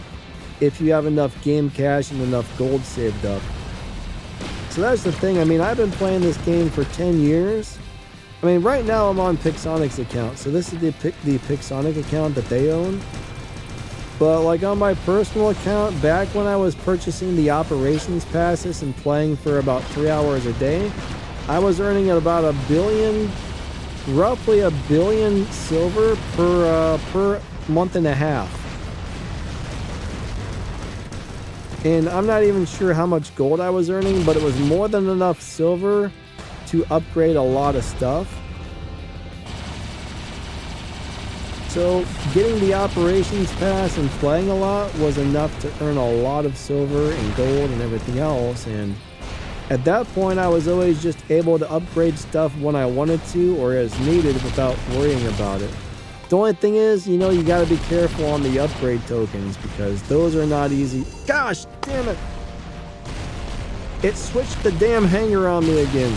if you have enough game cash and enough gold saved up. So that's the thing. I mean, I've been playing this game for 10 years. I mean, right now I'm on Pixonic's account. So this is the Pixonic account that they own. But like on my personal account, back when I was purchasing the operations passes and playing for about 3 hours a day, I was earning about $1 billion roughly 1 billion silver per month and a half. And I'm not even sure how much gold I was earning, but it was more than enough silver to upgrade a lot of stuff. So getting the operations pass and playing a lot was enough to earn a lot of silver and gold and everything else. And at that point, I was always just able to upgrade stuff when I wanted to or as needed without worrying about it. The only thing is, you know, you got to be careful on the upgrade tokens because those are not easy. Gosh, damn it. It switched the damn hanger on me again.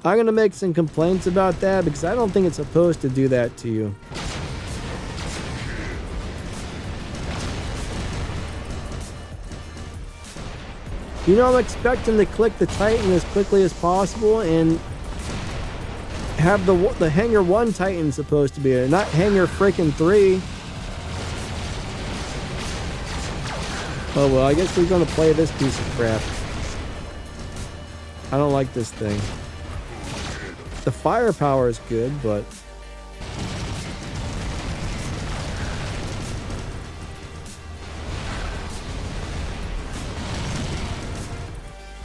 I'm going to make some complaints about that because I don't think it's supposed to do that to you. You know, I'm expecting to click the Titan as quickly as possible and have the Hanger 1 Titan supposed to be there, not Hanger freaking 3. Oh well, I guess we're going to play this piece of crap. I don't like this thing. The firepower is good, but...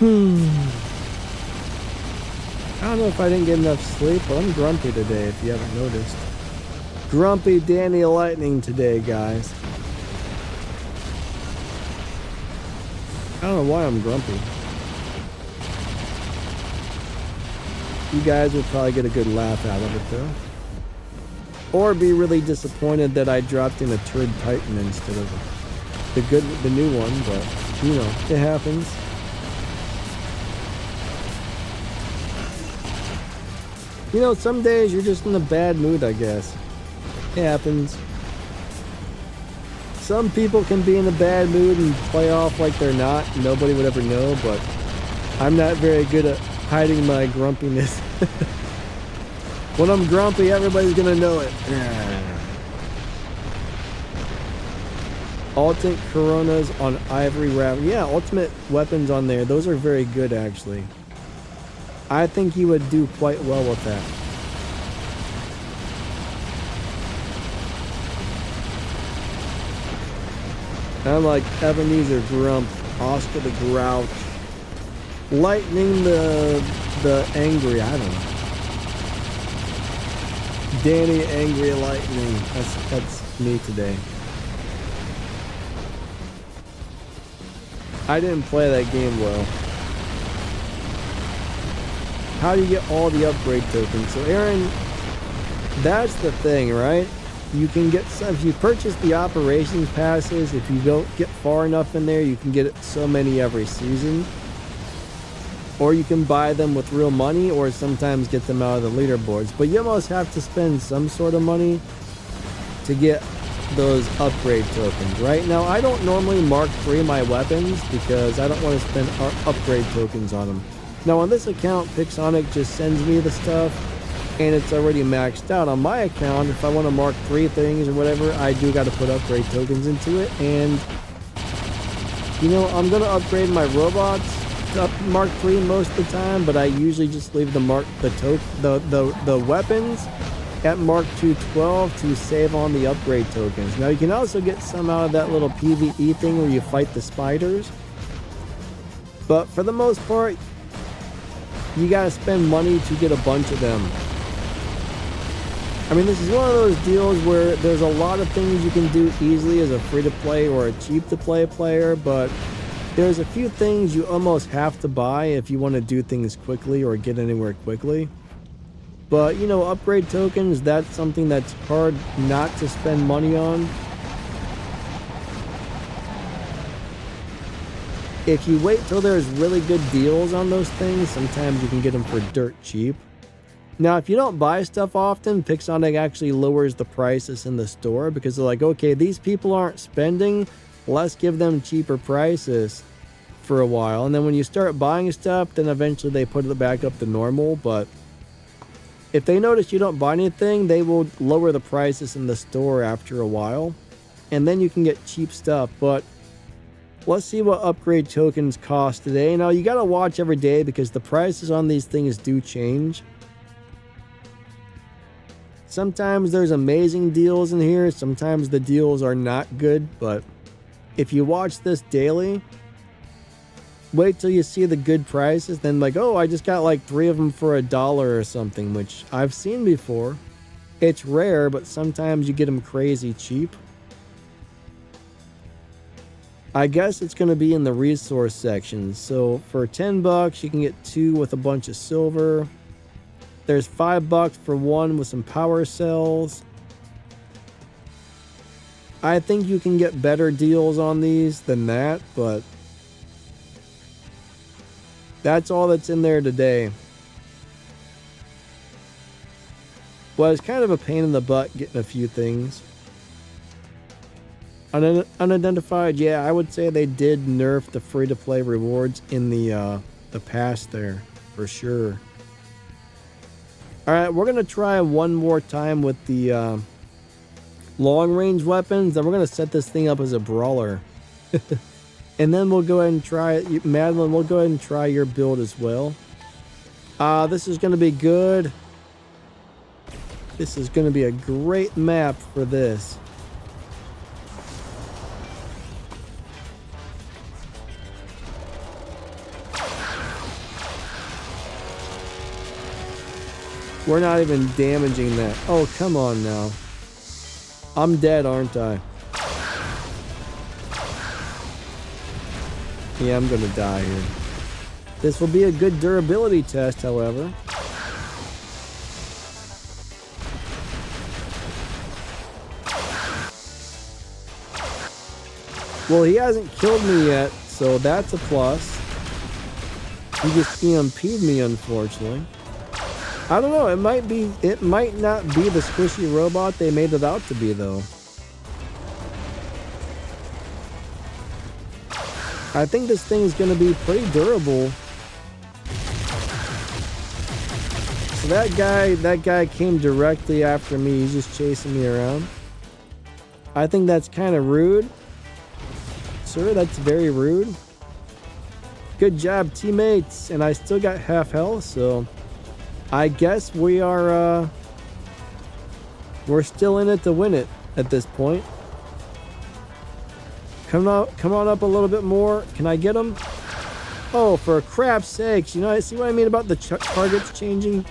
I don't know if I didn't get enough sleep, but I'm grumpy today, if you haven't noticed. Grumpy Danny Lightning today, guys. I don't know why I'm grumpy. You guys will probably get a good laugh out of it, though. Or be really disappointed that I dropped in a turd Titan instead of the new one, but, you know, it happens. You know, some days you're just in a bad mood, I guess. It happens. Some people can be in a bad mood and play off like they're not. Nobody would ever know, but I'm not very good at hiding my grumpiness. When I'm grumpy, everybody's gonna know it. Ultimate Coronas on Ivory Wrap. Yeah, ultimate weapons on there. Those are very good, actually. I think you would do quite well with that. I'm like Ebenezer Grump, Oscar the Grouch, Lightning the Angry, I don't know. Danny Angry Lightning. That's me today. I didn't play that game well. How do you get all the upgrade tokens? So Aaron, that's the thing, right? You can get some, if you purchase the operations passes, if you don't get far enough in there, you can get so many every season. Or you can buy them with real money, or sometimes get them out of the leaderboards. But you almost have to spend some sort of money to get those upgrade tokens. Right now, I don't normally Mark III my weapons because I don't want to spend upgrade tokens on them. Now on this account, Pixonic just sends me the stuff and it's already maxed out. On my account, if I want to Mark III things or whatever, I do got to put upgrade tokens into it. And you know, I'm going to upgrade my robots to Mark III most of the time, but I usually just leave the weapons at Mark II 12 to save on the upgrade tokens. Now you can also get some out of that little PvE thing where you fight the spiders. But for the most part, you gotta spend money to get a bunch of them. I mean, this is one of those deals where there's a lot of things you can do easily as a free-to-play or a cheap-to-play player, but there's a few things you almost have to buy if you want to do things quickly or get anywhere quickly. But, you know, upgrade tokens, that's something that's hard not to spend money on. If you wait till there's really good deals on those things, sometimes you can get them for dirt cheap. Now, if you don't buy stuff often, Pixonic actually lowers the prices in the store because they're like, okay, these people aren't spending, let's give them cheaper prices for a while. And then when you start buying stuff, then eventually they put it back up to normal. But if they notice you don't buy anything, they will lower the prices in the store after a while. And then you can get cheap stuff. But Let's see what upgrade tokens cost today. Now, you got to watch every day because the prices on these things do change. Sometimes there's amazing deals in here. Sometimes the deals are not good. But if you watch this daily, wait till you see the good prices. Then like, oh, I just got like 3 of them for $1 or something, which I've seen before. It's rare, but sometimes you get them crazy cheap. I guess it's going to be in the resource section. So for $10, you can get 2 with a bunch of silver. There's $5 for 1 with some power cells. I think you can get better deals on these than that, but that's all that's in there today. Well, it's kind of a pain in the butt getting a few things. Unidentified, yeah, I would say they did nerf the free-to-play rewards in the past there, for sure. Alright, we're going to try one more time with the long-range weapons. Then we're going to set this thing up as a brawler. And then we'll go ahead and try it. Madeline, we'll go ahead and try your build as well. This is going to be good. This is going to be a great map for this. We're not even damaging that. Oh, come on now. I'm dead, aren't I? Yeah, I'm gonna die here. This will be a good durability test, however. Well, he hasn't killed me yet, so that's a plus. He just EMP'd me, unfortunately. I don't know, it might not be the squishy robot they made it out to be, though. I think this thing is going to be pretty durable. So that guy came directly after me. He's just chasing me around. I think that's kind of rude. Sir, that's very rude. Good job, teammates. And I still got half health, so I guess we're still in it to win it at this point. Come on up a little bit more. Can I get him? Oh, for crap's sakes. You know, see what I mean about the targets changing?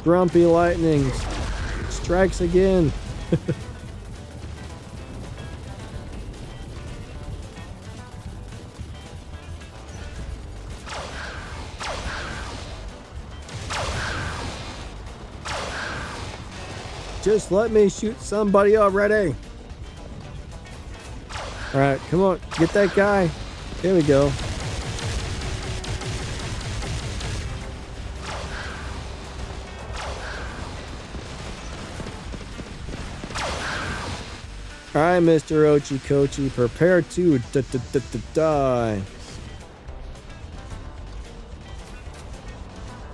Grumpy Lightning strikes again. Just let me shoot somebody already. All right, come on, get that guy. Here we go. All right, Mr. Ochikochi, prepare to die.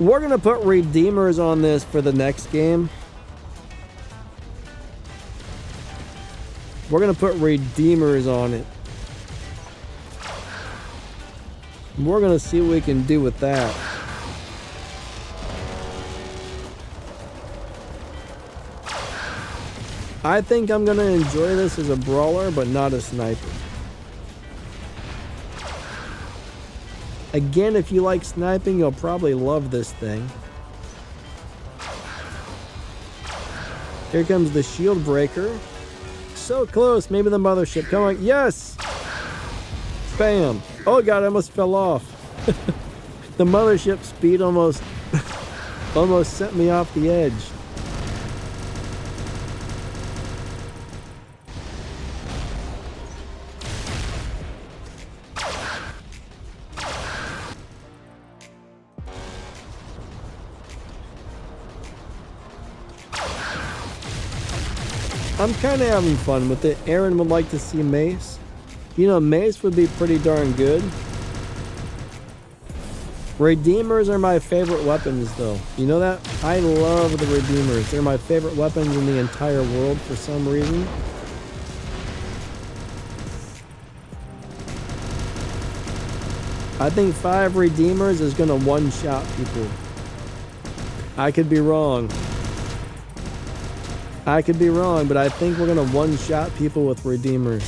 We're gonna put redeemers on this for the next game. We're going to put redeemers on it. We're going to see what we can do with that. I think I'm going to enjoy this as a brawler, but not a sniper. Again, if you like sniping, you'll probably love this thing. Here comes the shield breaker. So close. Maybe the mothership. Come on. Yes! Bam. Oh god, I almost fell off. The mothership speed almost sent me off the edge. I'm kind of having fun with it. Aaron would like to see Mace. You know, Mace would be pretty darn good. Redeemers are my favorite weapons, though. You know that? I love the Redeemers. They're my favorite weapons in the entire world for some reason. I think 5 Redeemers is gonna one-shot people. I could be wrong. I could be wrong, but I think we're gonna one-shot people with Redeemers.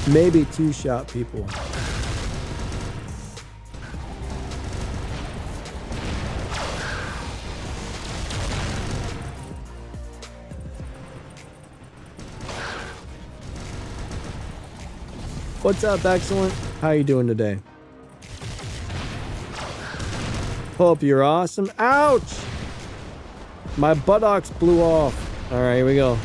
Maybe 2-shot people. What's up, Excellent? How you doing today? Hope you're awesome. Ouch! My buttocks blew off. All right, here we go.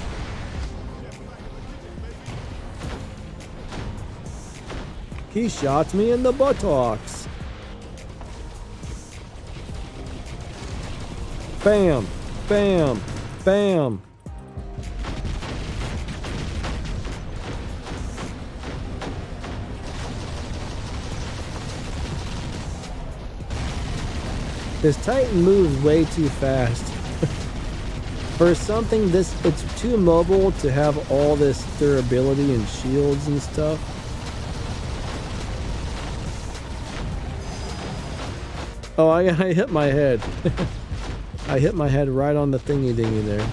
He shot me in the buttocks. Bam, bam, bam. This Titan moves way too fast. For something this, it's too mobile to have all this durability and shields and stuff. Oh, I hit my head. I hit my head right on the thingy dingy there.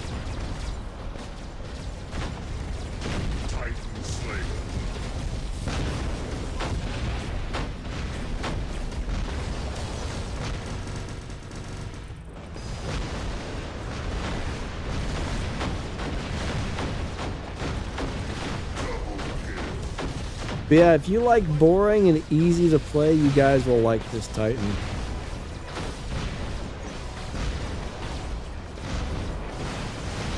But yeah, if you like boring and easy to play, you guys will like this Titan.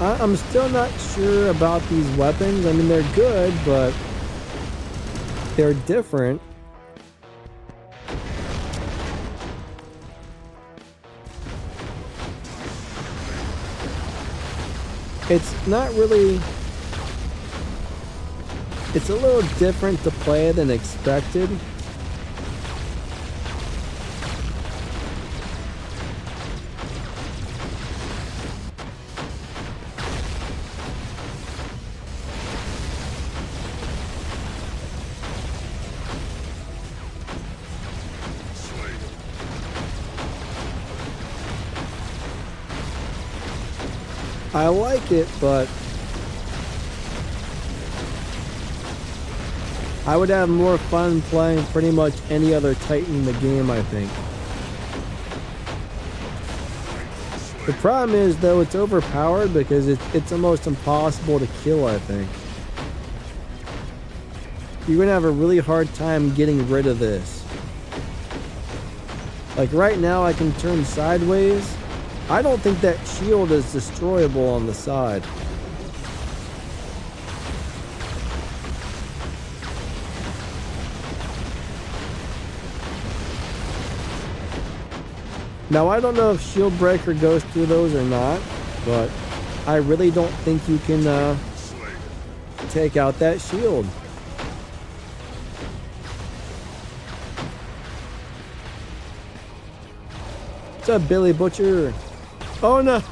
I'm still not sure about these weapons. I mean, they're good, but they're different. It's not really... It's a little different to play than expected. I like it, but I would have more fun playing pretty much any other Titan in the game, I think. The problem is, though, it's overpowered because it's almost impossible to kill, I think. You're gonna have a really hard time getting rid of this. Like right now, I can turn sideways. I don't think that shield is destroyable on the side. Now, I don't know if Shield Breaker goes through those or not, but I really don't think you can take out that shield. What's up, Billy Butcher? Oh no!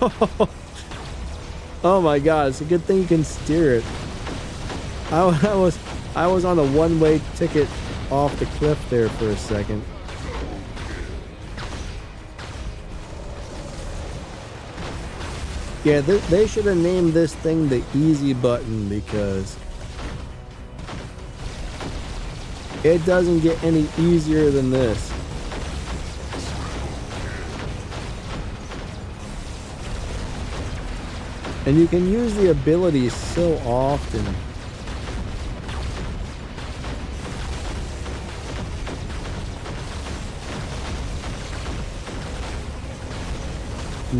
Oh my god, it's a good thing you can steer it. I was on a one-way ticket off the cliff there for a second. Yeah, they should have named this thing the easy button because it doesn't get any easier than this. And you can use the abilities so often.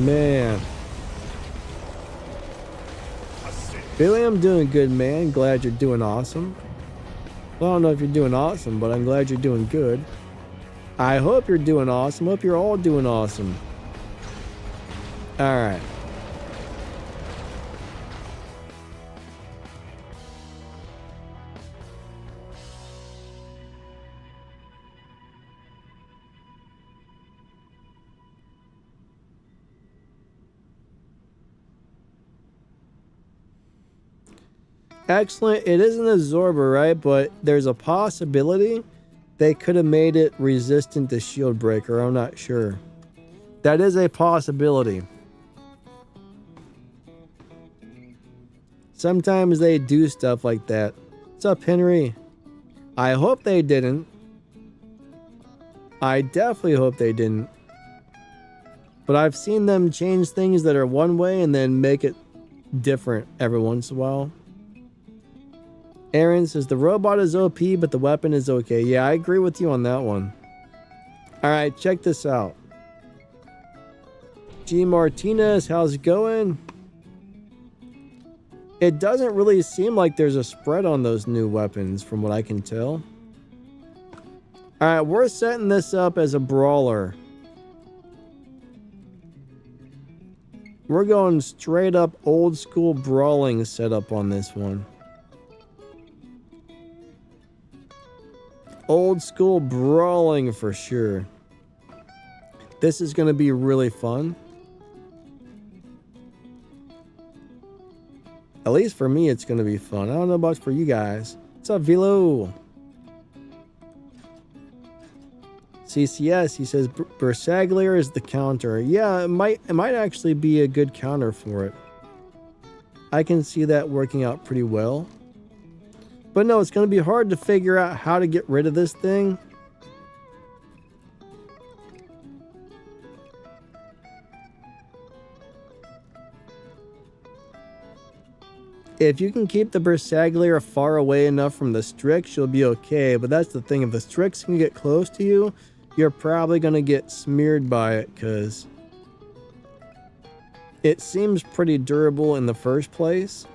Man. Billy, I'm doing good, man. Glad you're doing awesome. Well, I don't know if you're doing awesome, but I'm glad you're doing good. I hope you're doing awesome. Hope you're all doing awesome. Alright. Excellent. It is an absorber, right? But there's a possibility they could have made it resistant to shield breaker. I'm not sure. That is a possibility. Sometimes they do stuff like that. What's up, Henry? I hope they didn't. I definitely hope they didn't. But I've seen them change things that are one way and then make it different every once in a while. Aaron says the robot is OP, but the weapon is okay. Yeah, I agree with you on that one. Alright, check this out. G. Martinez, how's it going? It doesn't really seem like there's a spread on those new weapons from what I can tell. Alright, we're setting this up as a brawler. We're going straight up old school brawling setup on this one. Old school brawling for sure. This is going to be really fun. At least for me, it's going to be fun. I don't know about for you guys. What's up, Velo? CCS, he says Bersaglier is the counter. Yeah, it might actually be a good counter for it. I can see that working out pretty well. But no, it's going to be hard to figure out how to get rid of this thing. If you can keep the Bersaglier far away enough from the Stryx, you'll be okay. But that's the thing, if the Stryx can get close to you, you're probably going to get smeared by it because it seems pretty durable in the first place.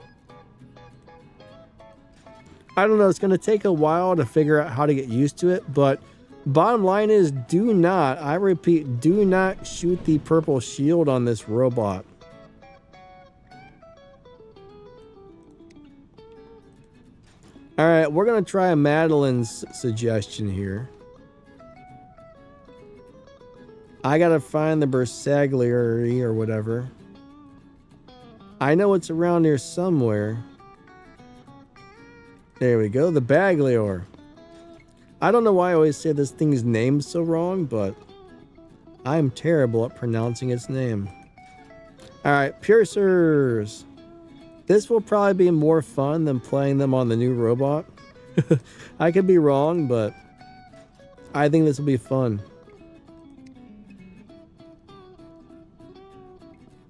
I don't know, it's going to take a while to figure out how to get used to it, but bottom line is do not, I repeat, do not shoot the purple shield on this robot. Alright, we're going to try Madeline's suggestion here. I got to find the Bersaglier or whatever. I know it's around here somewhere. There we go, the Baglior. I don't know why I always say this thing's name so wrong, but I'm terrible at pronouncing its name. Alright, Piercers. This will probably be more fun than playing them on the new robot. I could be wrong, but I think this will be fun.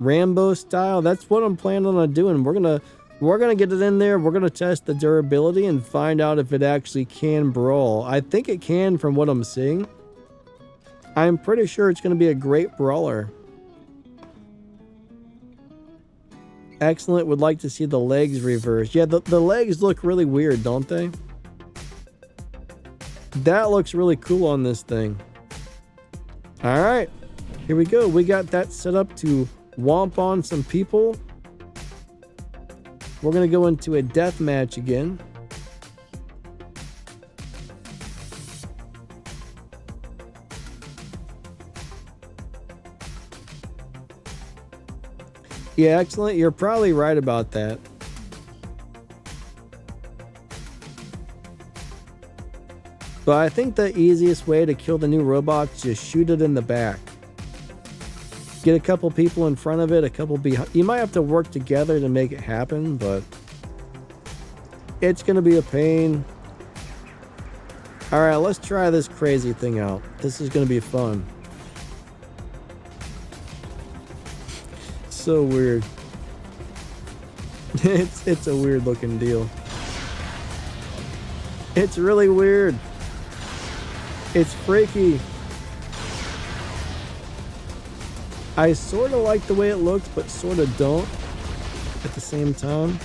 Rambo style, that's what I'm planning on doing. We're gonna get it in there. We're gonna test the durability and find out if it actually can brawl. I think it can from what I'm seeing. I'm pretty sure it's gonna be a great brawler. Excellent, would like to see the legs reversed. Yeah, the legs look really weird, don't they? That looks really cool on this thing. Alright, here we go. We got that set up to womp on some people. We're going to go into a death match again. Yeah, excellent. You're probably right about that. But I think the easiest way to kill the new robot is just shoot it in the back. Get a couple people in front of it, a couple behind. You might have to work together to make it happen, but it's going to be a pain. Alright, let's try this crazy thing out. This is going to be fun. So weird. It's a weird looking deal. It's really weird. It's freaky. I sort of like the way it looks, but sort of don't at the same time.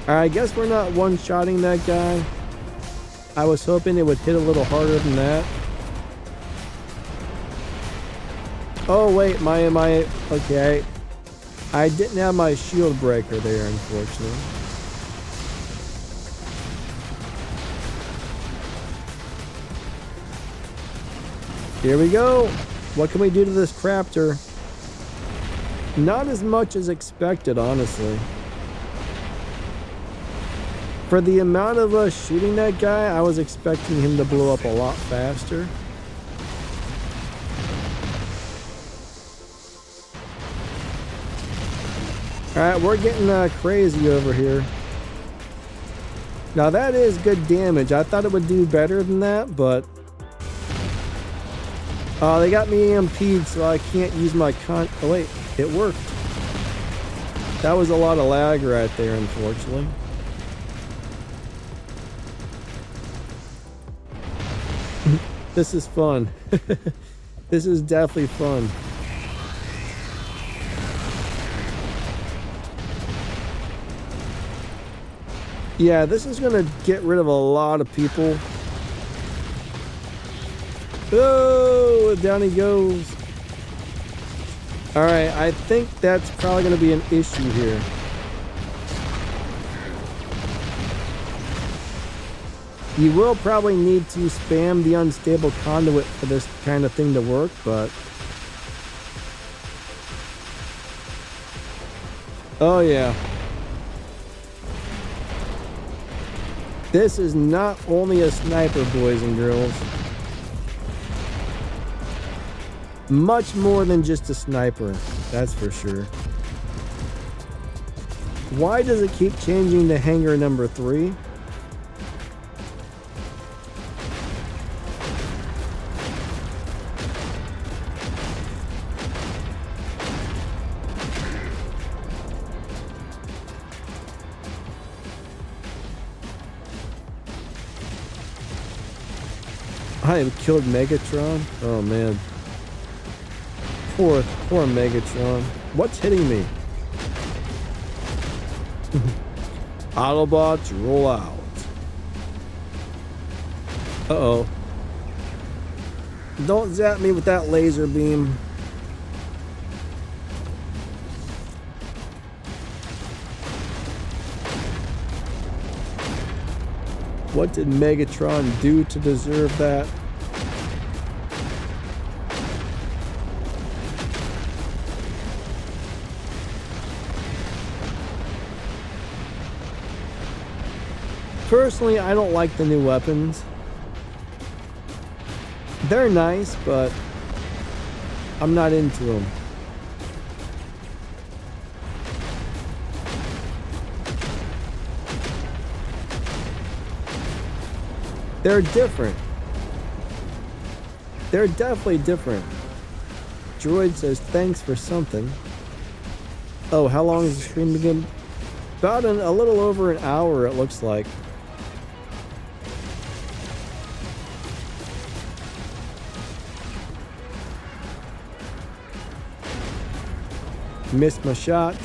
Alright, I guess we're not one-shotting that guy. I was hoping it would hit a little harder than that. Oh wait, okay. I didn't have my shield breaker there, unfortunately. Here we go. What can we do to this crafter? Not as much as expected, honestly. For the amount of us shooting that guy, I was expecting him to blow up a lot faster. Alright, we're getting crazy over here. Now that is good damage. I thought it would do better than that, but... they got me EMP'd, so I can't use my oh wait, it worked. That was a lot of lag right there, unfortunately. This is fun. This is definitely fun. Yeah, this is gonna get rid of a lot of people. Oh, down he goes. Alright, I think that's probably gonna be an issue here. You will probably need to spam the unstable conduit for this kind of thing to work, but... Oh yeah. This is not only a sniper, boys and girls. Much more than just a sniper, that's for sure. Why does it keep changing to hangar number 3? I have killed Megatron. Oh man. Poor Megatron. What's hitting me? Autobots roll out. Uh-oh. Don't zap me with that laser beam. What did Megatron do to deserve that? Personally, I don't like the new weapons. They're nice, but I'm not into them. They're different. They're definitely different. Droid says thanks for something. Oh, how long is the stream again? About a little over an hour, it looks like. Missed my shot.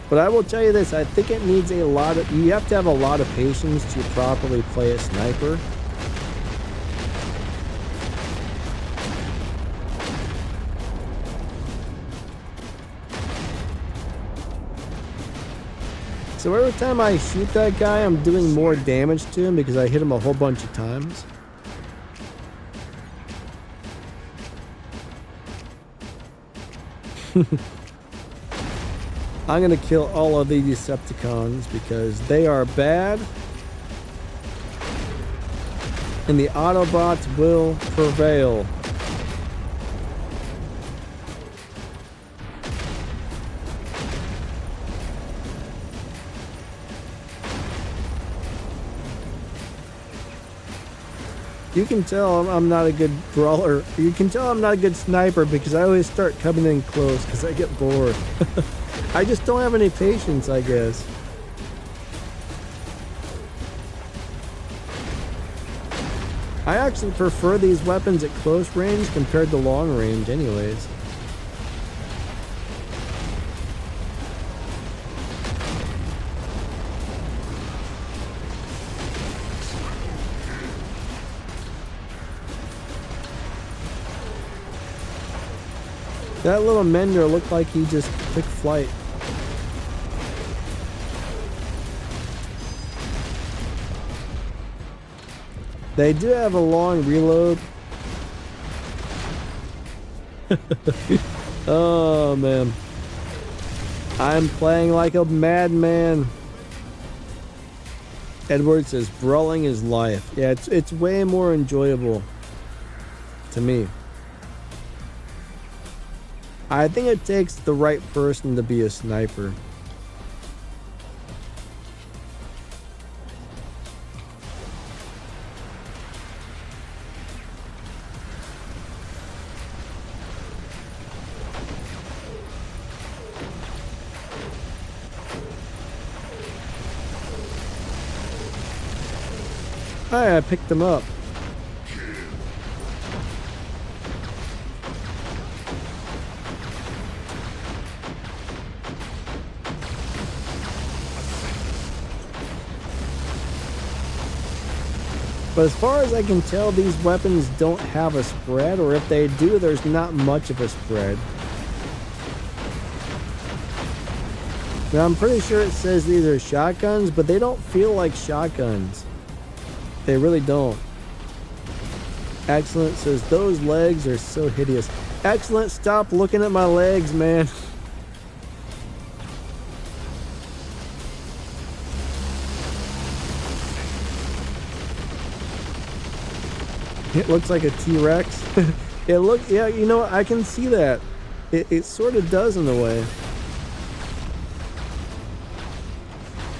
But I will tell you this, I think it needs a lot of, you have to have a lot of patience to properly play a sniper. So every time I shoot that guy, I'm doing more damage to him because I hit him a whole bunch of times. I'm gonna kill all of the Decepticons because they are bad and the Autobots will prevail. You can tell I'm not a good brawler. You can tell I'm not a good sniper because I always start coming in close because I get bored. I just don't have any patience, I guess. I actually prefer these weapons at close range compared to long range anyways. That little Mender looked like he just took flight. They do have a long reload, Oh, man. I'm playing like a madman. Edward says, brawling is life. Yeah, it's way more enjoyable to me. I think it takes the right person to be a sniper. Hi, I picked them up. But as far as I can tell, these weapons don't have a spread, or if they do, there's not much of a spread. Now, I'm pretty sure it says these are shotguns, but they don't feel like shotguns. They really don't. Excellent says, those legs are so hideous. Excellent, stop looking at my legs, man. It looks like a T-Rex. Yeah, you know, I can see that. It sort of does in a way. It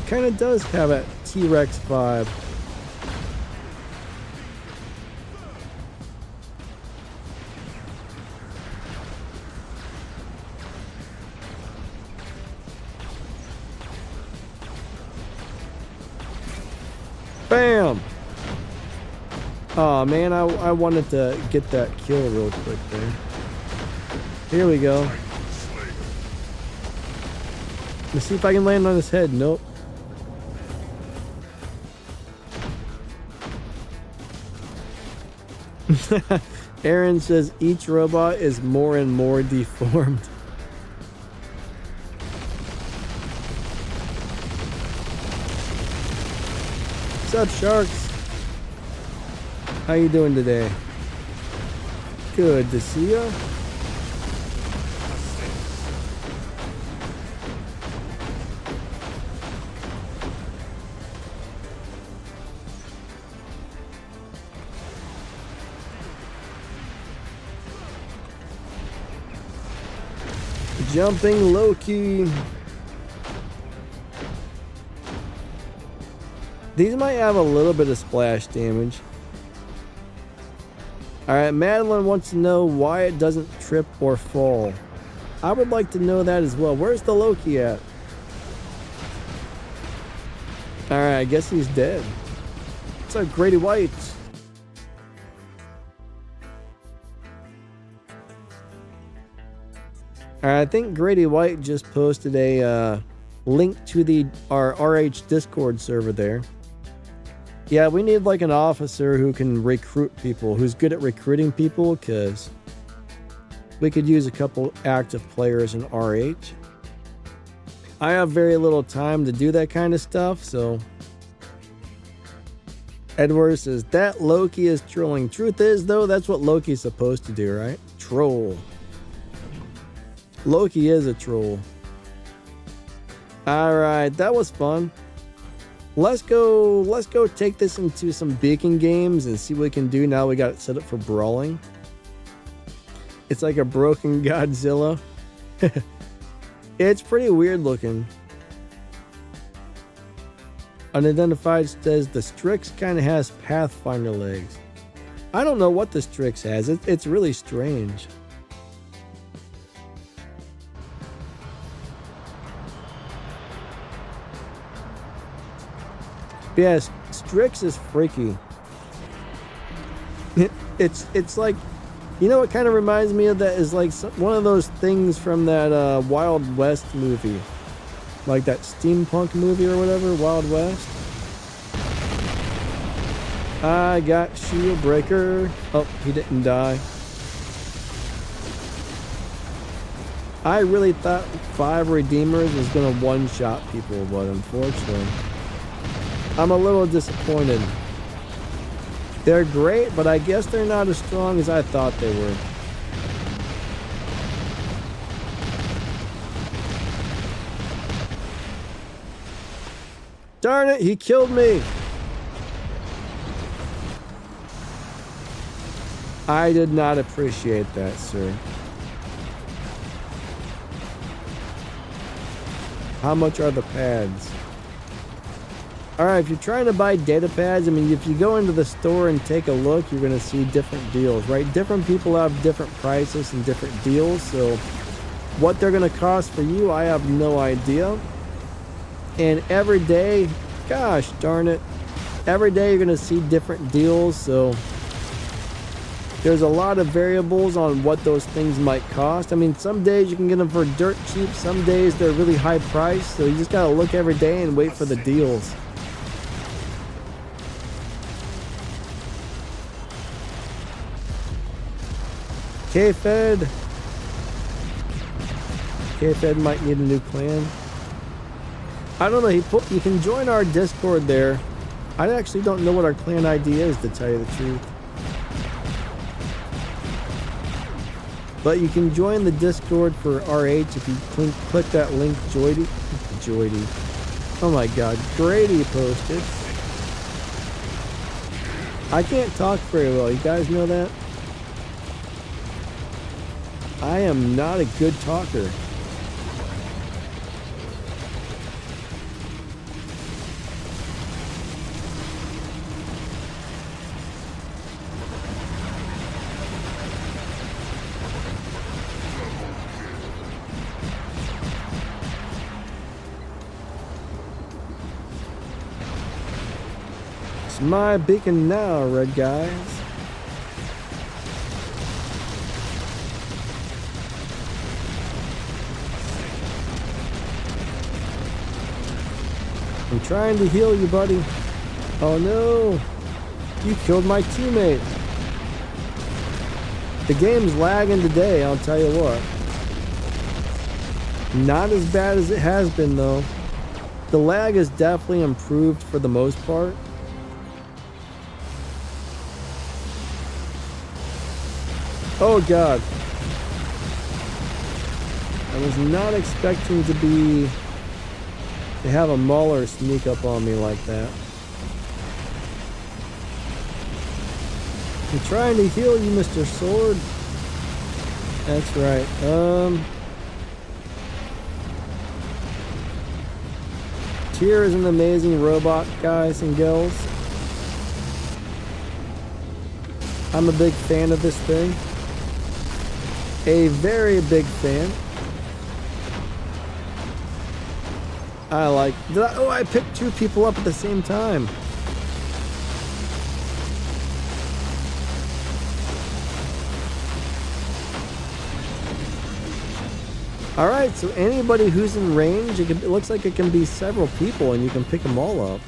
kind of does have that T-Rex vibe. Bam! Oh man, I wanted to get that kill real quick there. Here we go. Let's see if I can land on his head. Nope. Aaron says each robot is more and more deformed. What's up, sharks? How you doing today? Good to see ya. Jumping Loki. These might have a little bit of splash damage. Alright, Madeline wants to know why it doesn't trip or fall. I would like to know that as well. Where's the Loki at? Alright, I guess he's dead. What's up, Grady White? Alright, I think Grady White just posted a link to our RH Discord server there. Yeah, we need like an officer who can recruit people, who's good at recruiting people, because we could use a couple active players in RH. I have very little time to do that kind of stuff, so... Edward says, that Loki is trolling. Truth is, though, that's what Loki's supposed to do, right? Troll. Loki is a troll. Alright, that was fun. Let's go take this into some beacon games and see what we can do now we got it set up for brawling. It's like a broken Godzilla. It's pretty weird looking. Unidentified says the Stryx kind of has Pathfinder legs. I don't know what the Stryx has. It's really strange. Yes, Stryx is freaky. It's like, you know what kind of reminds me of that is like one of those things from that Wild West movie. Like that steampunk movie or whatever, Wild West. I got Shield Breaker. Oh, he didn't die. I really thought 5 Redeemers was going to one-shot people, but unfortunately... I'm a little disappointed. They're great, but I guess they're not as strong as I thought they were. Darn it, he killed me. I did not appreciate that, sir. How much are the pads? Alright, if you're trying to buy data pads, I mean, if you go into the store and take a look, you're going to see different deals, right? Different people have different prices and different deals, so what they're going to cost for you, I have no idea. And every day, gosh darn it, every day you're going to see different deals, so there's a lot of variables on what those things might cost. I mean, some days you can get them for dirt cheap, some days they're really high priced, so you just got to look every day and wait for the deals. K-Fed. K-Fed might need a new clan. I don't know, you can join our Discord there. I actually don't know what our clan ID is, to tell you the truth. But you can join the Discord for RH if you click that link Joydy. Oh my god, Grady posted. I can't talk very well, you guys know that? I am not a good talker. It's my beacon now, red guys. I'm trying to heal you, buddy. Oh no! You killed my teammate. The game's lagging today, I'll tell you what. Not as bad as it has been, though. The lag is definitely improved for the most part. Oh god. I was not expecting to have a Mauler sneak up on me like that. I'm trying to heal you, Mr. Sword. That's right. Tyr is an amazing robot, guys and girls. I'm a big fan of this thing. A very big fan. I picked two people up at the same time. Alright, so anybody who's in range, it looks like it can be several people and you can pick them all up.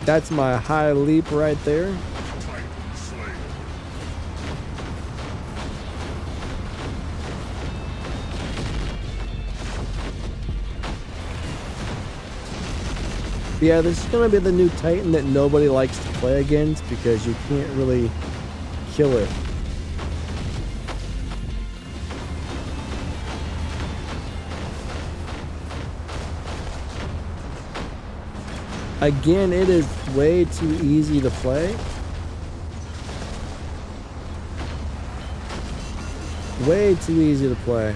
That's my high leap right there. Yeah, this is going to be the new Titan that nobody likes to play against because you can't really kill it. Again, it is way too easy to play. Way too easy to play.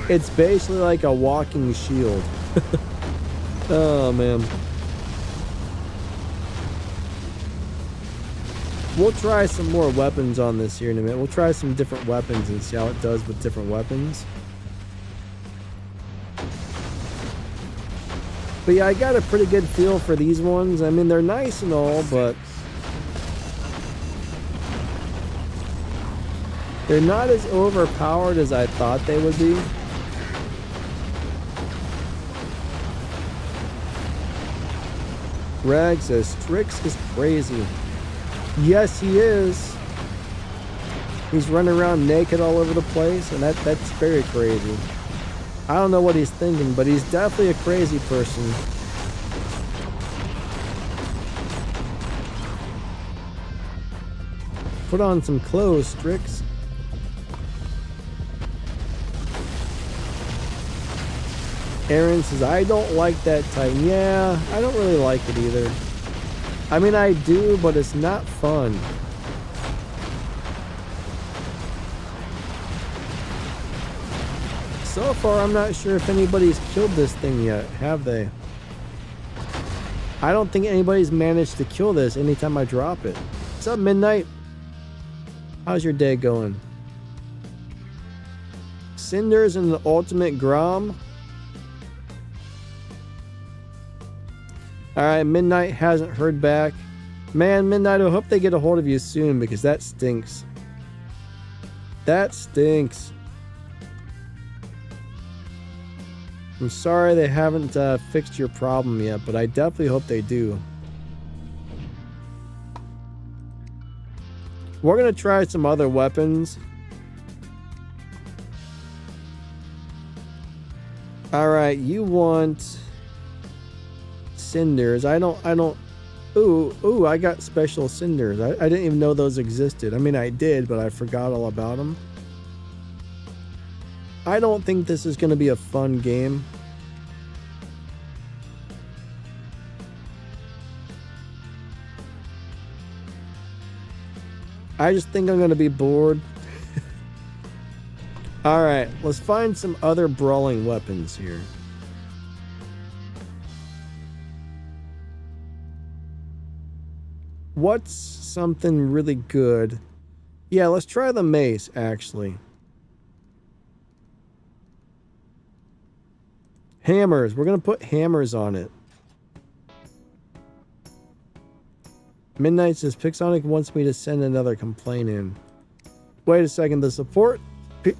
It's basically like a walking shield. Oh man. We'll try some more weapons on this here in a minute. We'll try some different weapons and see how it does with different weapons. But yeah, I got a pretty good feel for these ones. I mean, they're nice and all, but they're not as overpowered as I thought they would be. Rag says, Stryx is crazy. Yes, he is. He's running around naked all over the place, and that's very crazy. I don't know what he's thinking, but he's definitely a crazy person. Put on some clothes, Stryx. Aaron says, I don't like that Titan. Yeah, I don't really like it either. I mean, I do, but it's not fun. So far, I'm not sure if anybody's killed this thing yet, have they? I don't think anybody's managed to kill this anytime I drop it. What's up, Midnight? How's your day going? Cinders and the ultimate Grom. Alright, Midnight hasn't heard back. Man, Midnight, I hope they get a hold of you soon because that stinks. That stinks. I'm sorry they haven't fixed your problem yet, but I definitely hope they do. We're going to try some other weapons. Alright, you want cinders. I don't. Ooh, I got special cinders. I didn't even know those existed. I mean, I did, but I forgot all about them. I don't think this is going to be a fun game. I just think I'm going to be bored. Alright, let's find some other brawling weapons here. What's something really good? Yeah, let's try the mace, actually. Hammers. We're going to put hammers on it. Midnight says, Pixonic wants me to send another complaint in. Wait a second. The support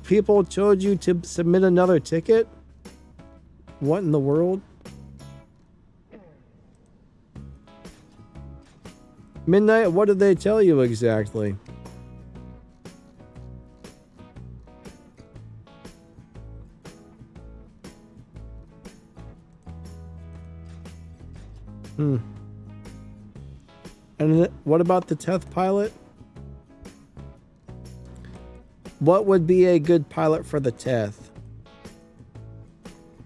people told you to submit another ticket? What in the world? Midnight, what did they tell you exactly? And what about the Teth pilot? What would be a good pilot for the Teth?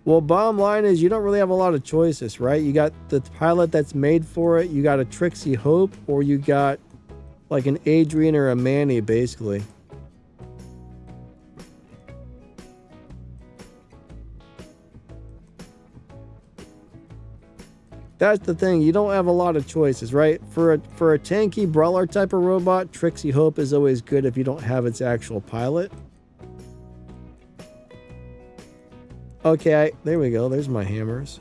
Well, bottom line is you don't really have a lot of choices, right? You got the pilot that's made for it, you got a Trixie Hope, or you got like an Adrian or a Manny, basically. That's the thing, you don't have a lot of choices, right? For a tanky brawler type of robot, Trixie Hope is always good if you don't have its actual pilot. Okay, there we go. There's my hammers.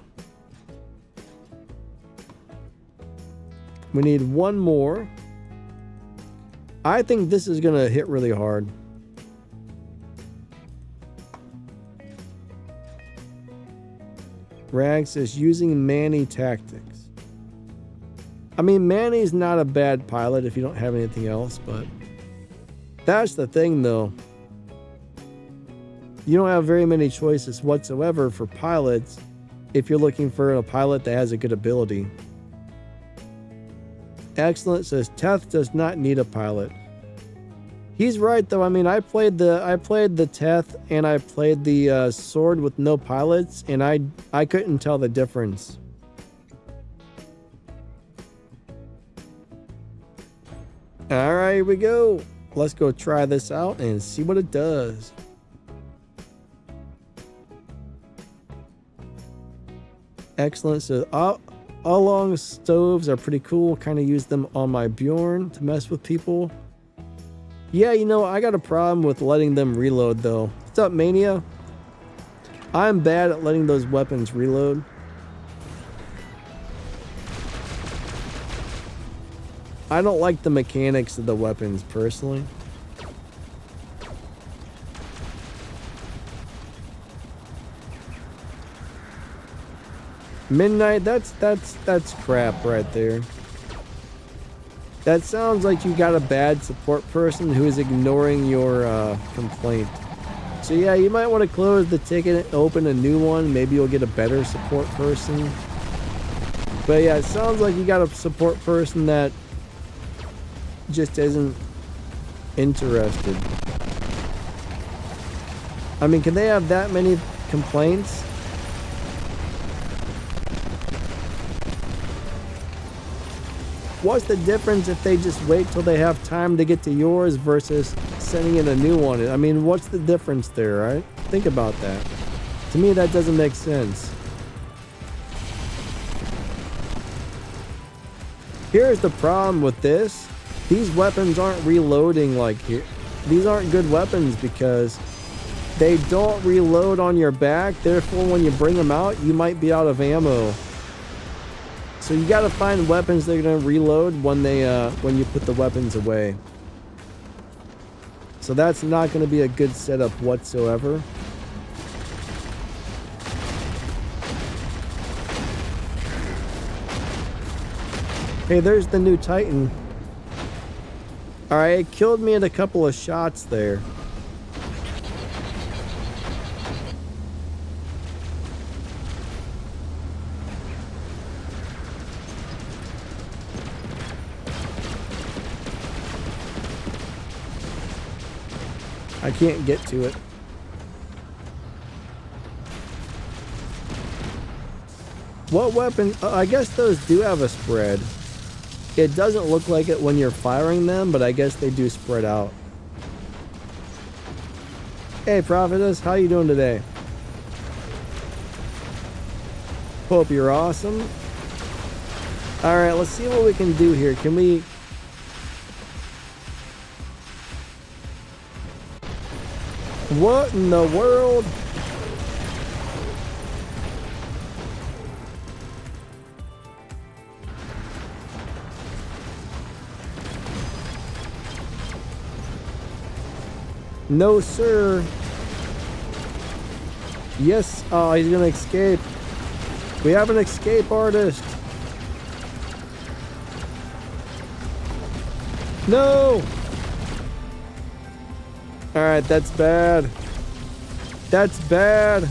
We need one more. I think this is going to hit really hard. Rag says, using Manny tactics. I mean, Manny's not a bad pilot if you don't have anything else, but that's the thing, though. You don't have very many choices whatsoever for pilots if you're looking for a pilot that has a good ability. Excellent says Teth does not need a pilot. He's right though. I mean, I played the Teth and I played the sword with no pilots, and I couldn't tell the difference. All right, here we go. Let's go try this out and see what it does. Excellent. So all-along stoves are pretty cool. Kind of use them on my Bjorn to mess with people. Yeah, you know, I got a problem with letting them reload though. What's up, Mania? I'm bad at letting those weapons reload. I don't like the mechanics of the weapons personally. Midnight, that's crap right there. That sounds like you got a bad support person who is ignoring your complaint. So yeah, you might want to close the ticket and open a new one. Maybe you'll get a better support person. But yeah, it sounds like you got a support person that just isn't interested. I mean, can they have that many complaints? What's the difference if they just wait till they have time to get to yours versus sending in a new one? I mean, what's the difference there, right? Think about that. To me, that doesn't make sense. Here's the problem with this. These weapons aren't reloading like here. These aren't good weapons because they don't reload on your back. Therefore, when you bring them out, you might be out of ammo. So you got to find weapons that are going to reload when you put the weapons away. So that's not going to be a good setup whatsoever. Hey, there's the new Titan. Alright, it killed me in a couple of shots there. I can't get to it. What weapon? I guess those do have a spread. It doesn't look like it when you're firing them, but I guess they do spread out. Hey, Prophetess, how you doing today? Hope you're awesome. Alright, let's see what we can do here. Can we... What in the world? No, sir. Yes. Oh, he's gonna escape. We have an escape artist. No. All right, that's bad. That's bad.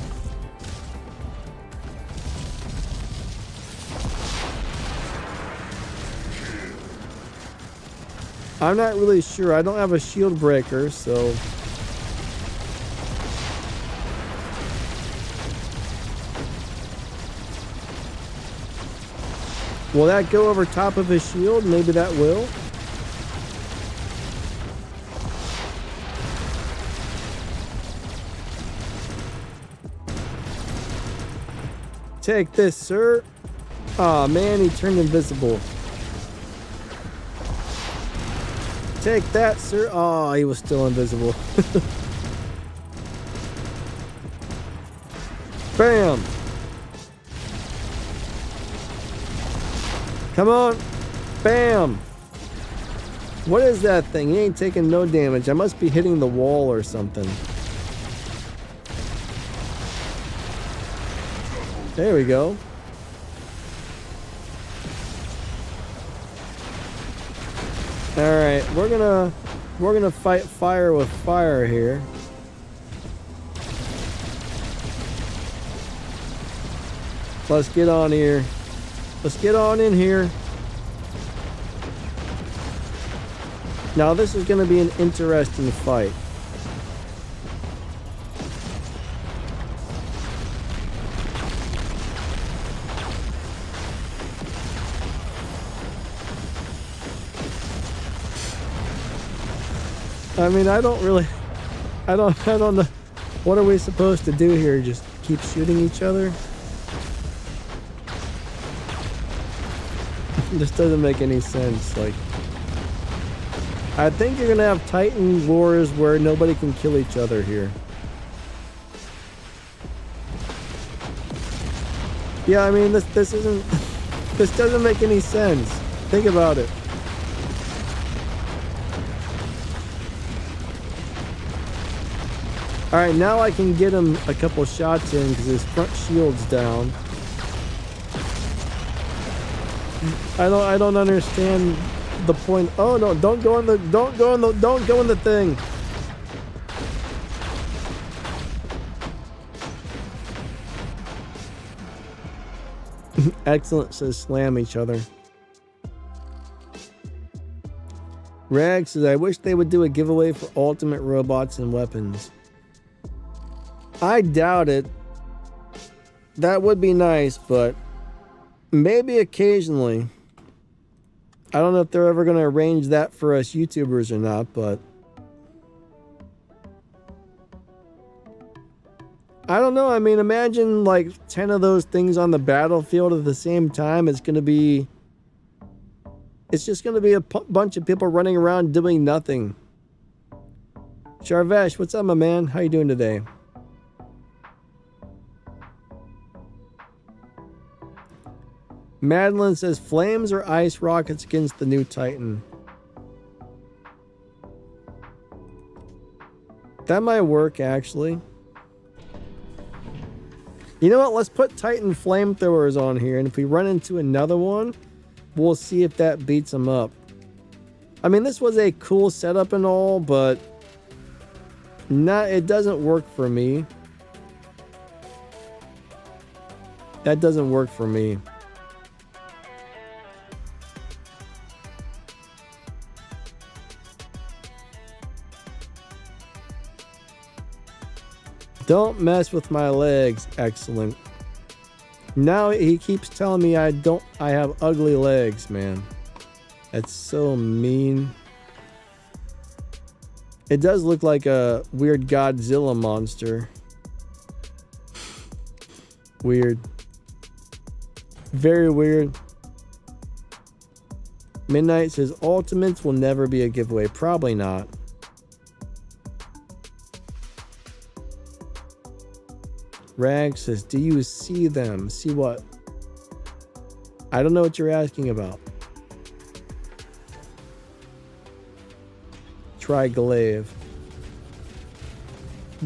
I'm not really sure. I don't have a shield breaker, so... Will that go over top of his shield? Maybe that will. Take this, sir. Aw, man, he turned invisible. Take that, sir. Oh, he was still invisible. Bam. Come on. Bam. What is that thing? He ain't taking no damage. I must be hitting the wall or something. There we go. Alright, we're gonna fight fire with fire here. Let's get on here. Let's get on in here. Now this is gonna be an interesting fight. I mean, I don't know. What are we supposed to do here? Just keep shooting each other? This doesn't make any sense. Like, I think you're gonna have Titan wars where nobody can kill each other here. Yeah, I mean, this doesn't make any sense. Think about it. Alright, now I can get him a couple shots in because his front shield's down. I don't understand the point. Oh no, don't go in the thing. Excellent says slam each other. Rag says, I wish they would do a giveaway for ultimate robots and weapons. I doubt it. That would be nice, but maybe occasionally. I don't know if they're ever going to arrange that for us YouTubers or not, but I don't know. I mean, imagine like 10 of those things on the battlefield at the same time. It's just going to be a bunch of people running around doing nothing. Charvesh, what's up, my man? How you doing today? Madeline says, flames or ice rockets against the new Titan. That might work, actually. You know what? Let's put Titan flamethrowers on here, and if we run into another one, we'll see if that beats them up. I mean, this was a cool setup and all, but it doesn't work for me. That doesn't work for me. Don't mess with my legs. Excellent. Now he keeps telling me I have ugly legs, man. That's so mean. It does look like a weird Godzilla monster. Weird. Very weird. Midnight says ultimates will never be a giveaway. Probably not. Rag says, do you see them? See what? I don't know what you're asking about. Try Glaive.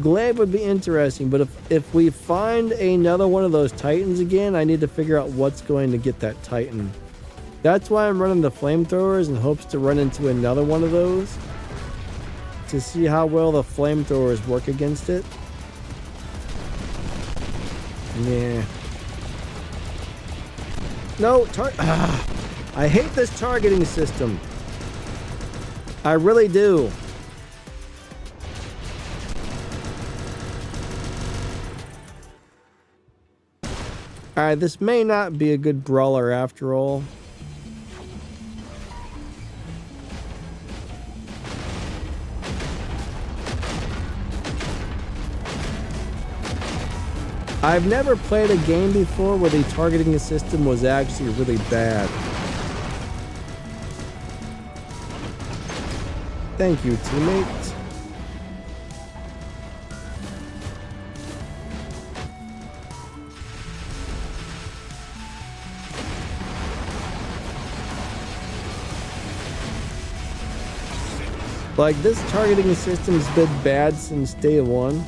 Glaive would be interesting, but if we find another one of those Titans again, I need to figure out what's going to get that Titan. That's why I'm running the flamethrowers in hopes to run into another one of those to see how well the flamethrowers work against it. Yeah. No, I hate this targeting system. I really do. Alright, this may not be a good brawler after all. I've never played a game before where the targeting system was actually really bad. Thank you, teammate. Like, this targeting system's been bad since day one.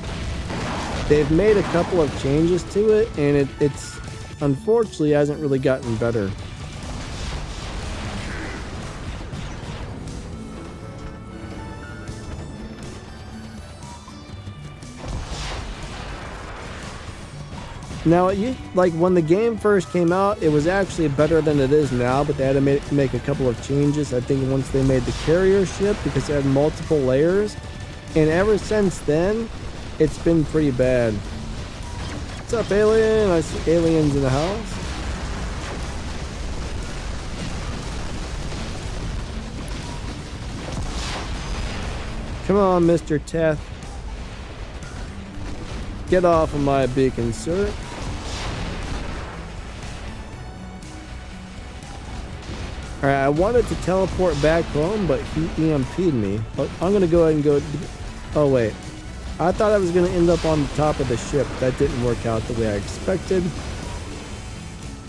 They've made a couple of changes to it, and it's unfortunately hasn't really gotten better. Now, like when the game first came out, it was actually better than it is now, but they had to make a couple of changes. I think once they made the carrier ship, because it had multiple layers, and ever since then, it's been pretty bad. What's up, alien? I see aliens in the house. Come on, Mr. Teth. Get off of my beacon, sir. Alright, I wanted to teleport back home, but he EMP'd me. I'm gonna go ahead and go... Oh, wait. I thought I was going to end up on the top of the ship. That didn't work out the way I expected.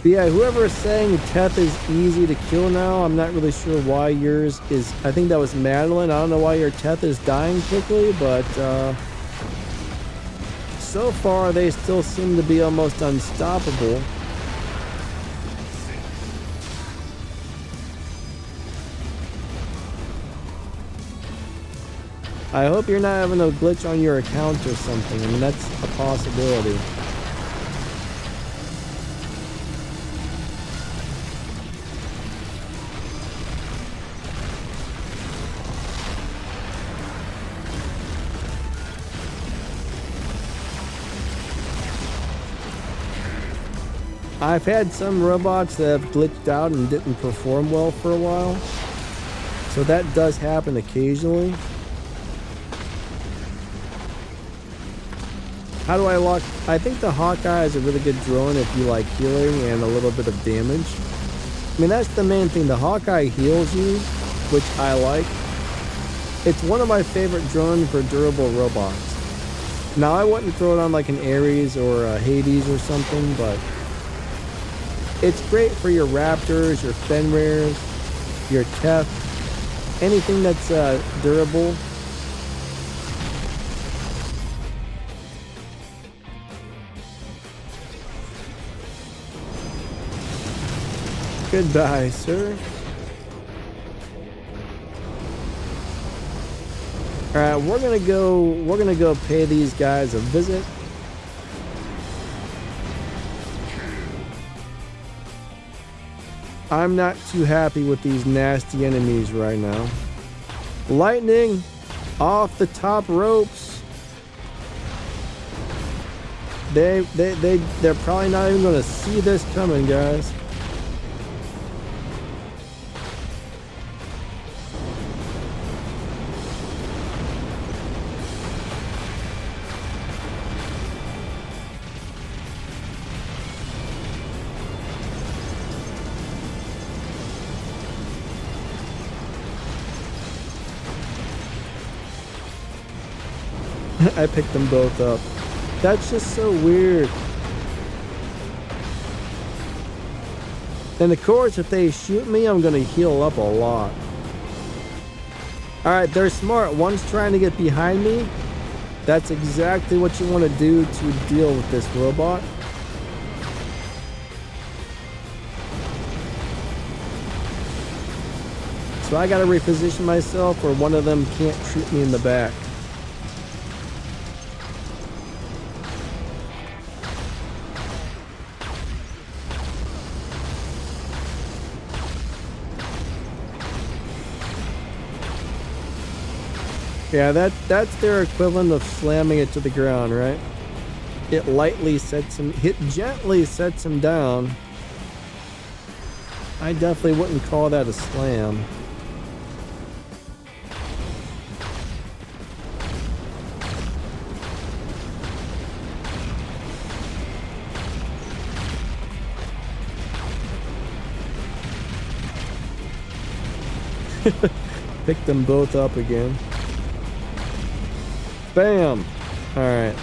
But yeah, whoever is saying Teth is easy to kill now, I'm not really sure why yours is... I think that was Madeline. I don't know why your Teth is dying quickly, but so far they still seem to be almost unstoppable. I hope you're not having a glitch on your account or something. I mean, that's a possibility. I've had some robots that have glitched out and didn't perform well for a while. So that does happen occasionally. How do I lock? I think the Hawkeye is a really good drone if you like healing and a little bit of damage. I mean, that's the main thing. The Hawkeye heals you, which I like. It's one of my favorite drones for durable robots. Now, I wouldn't throw it on like an Ares or a Hades or something, but it's great for your Raptors, your Fenrirs, your Tef, anything that's durable. Goodbye, sir. All right, we're gonna go pay these guys a visit. I'm not too happy with these nasty enemies right now. Lightning off the top ropes. They're probably not even gonna see this coming, guys. I picked them both up. That's just so weird. And of course, if they shoot me, I'm gonna heal up a lot. Alright, they're smart. One's trying to get behind me. That's exactly what you want to do to deal with this robot. So I gotta reposition myself or one of them can't shoot me in the back. Yeah, that's their equivalent of slamming it to the ground, right? It gently sets him down. I definitely wouldn't call that a slam. Pick them both up again. Bam! Alright.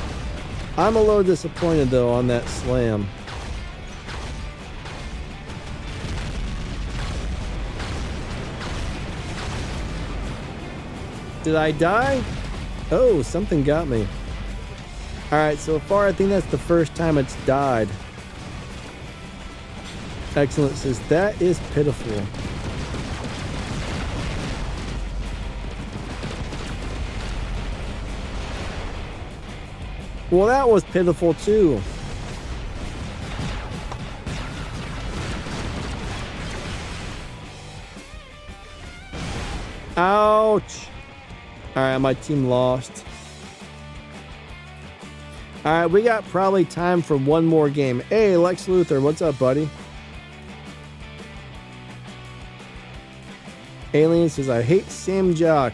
I'm a little disappointed though on that slam. Did I die? Oh, something got me. Alright, so far I think that's the first time it's died. Excellent says, that is pitiful. Well, that was pitiful too. Ouch. Alright, my team lost. Alright, we got probably time for one more game. Hey, Lex Luthor, what's up, buddy? Alien says, I hate Sam Jock.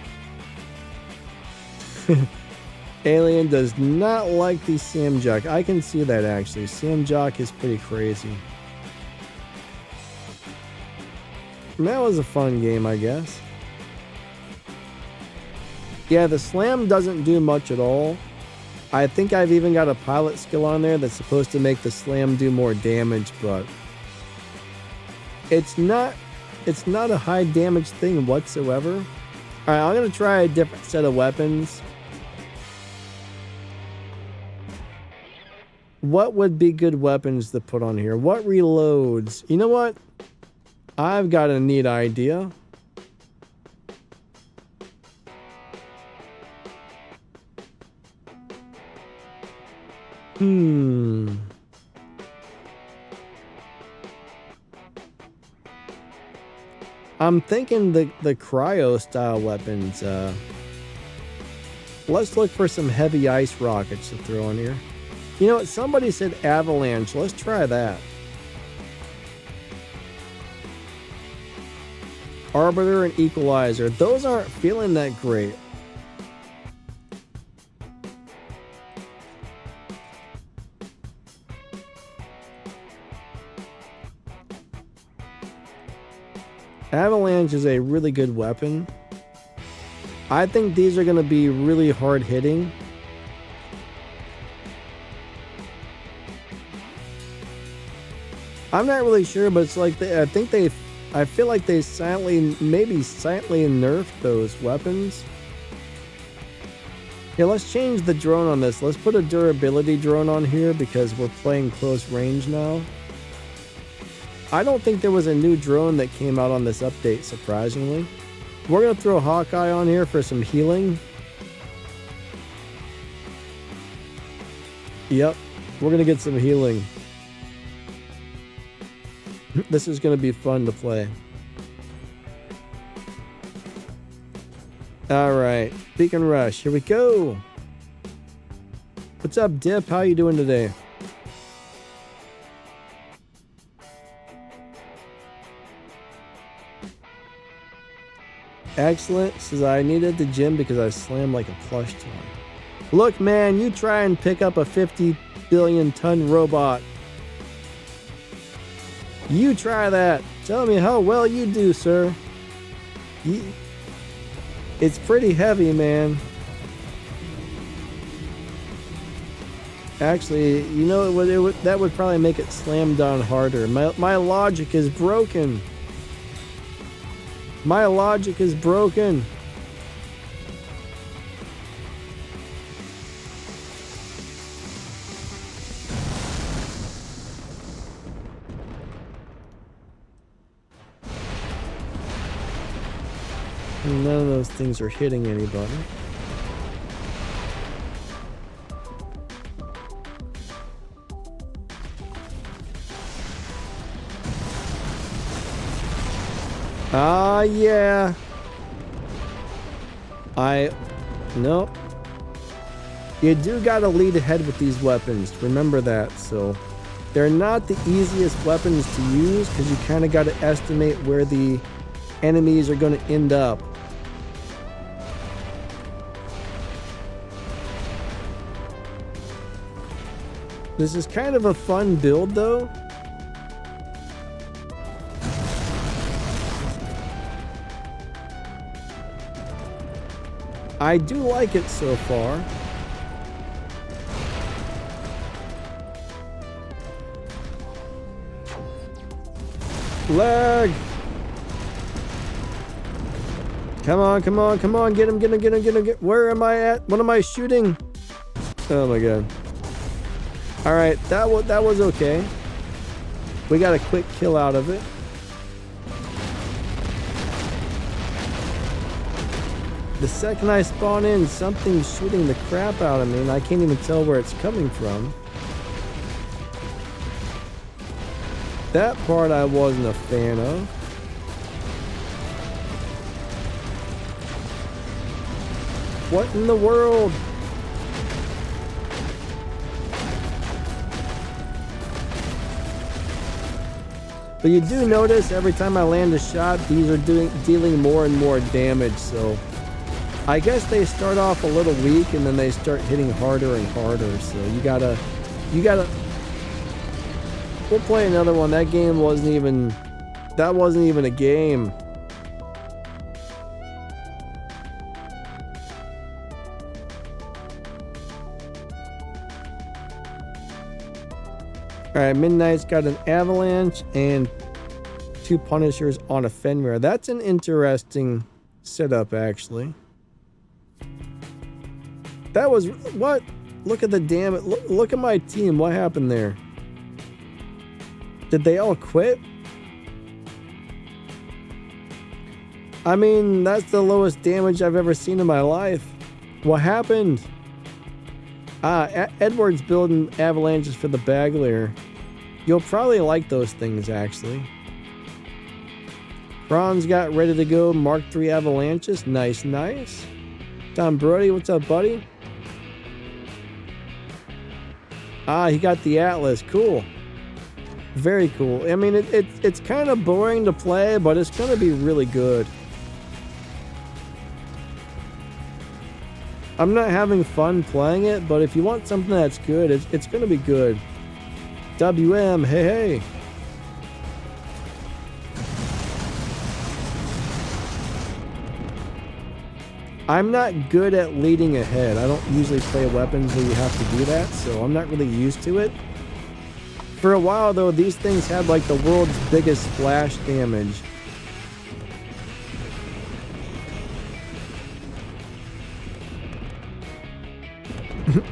Alien does not like the Sam Jock. I can see that actually. Sam Jock is pretty crazy. That was a fun game, I guess. Yeah, the slam doesn't do much at all. I think I've even got a pilot skill on there that's supposed to make the slam do more damage, but it's not a high damage thing whatsoever. All right, I'm gonna try a different set of weapons. What would be good weapons to put on here? What reloads? You know what? I've got a neat idea. I'm thinking the cryo style weapons. Let's look for some heavy ice rockets to throw in here. You know what? Somebody said avalanche. Let's try that. Arbiter and Equalizer. Those aren't feeling that great. Avalanche is a really good weapon. I think these are going to be really hard hitting. I'm not really sure, but it's like I feel like they maybe silently nerfed those weapons. Yeah, let's change the drone on this. Let's put a durability drone on here because we're playing close range now. I don't think there was a new drone that came out on this update, surprisingly. We're going to throw Hawkeye on here for some healing. Yep, we're going to get some healing. This is going to be fun to play. Alright, Beacon Rush, here we go. What's up, Dip? How you doing today? Excellent. Says I needed the gym because I slammed like a plush toy. Look, man, you try and pick up a 50 billion ton robot. You try that. Tell me how well you do, sir. It's pretty heavy, man. Actually, you know, that would probably make it slam down harder. My logic is broken. My logic is broken. None of those things are hitting anybody. Ah, yeah. Nope. You do gotta lead ahead with these weapons. Remember that. So, they're not the easiest weapons to use because you kind of gotta estimate where the enemies are gonna end up. This is kind of a fun build, though. I do like it so far. Lag! Come on, come on, come on, get him, get him, get him, get him, where am I at? What am I shooting? Oh my god. Alright, that was okay. We got a quick kill out of it. The second I spawn in, something's shooting the crap out of me, and I can't even tell where it's coming from. That part I wasn't a fan of. What in the world? But you do notice every time I land a shot, these are dealing more and more damage, so I guess they start off a little weak and then they start hitting harder and harder. So you gotta we'll play another one. That wasn't even a game. Alright, Midnight's got an Avalanche and 2 Punishers on a Fenrir. That's an interesting setup, actually. That was... what? Look at the damage. Look at my team. What happened there? Did they all quit? I mean, that's the lowest damage I've ever seen in my life. What happened? Edward's building avalanches for the Bagler. You'll probably like those things, actually. Ron's got ready to go Mark III avalanches. Nice, nice. Tom Brody, what's up, buddy? He got the Atlas. Cool. Very cool. I mean, it's kind of boring to play, but it's going to be really good. I'm not having fun playing it, but if you want something that's good, it's going to be good. WM, hey, hey. I'm not good at leading ahead. I don't usually play weapons where you have to do that, so I'm not really used to it. For a while, though, these things had like the world's biggest splash damage.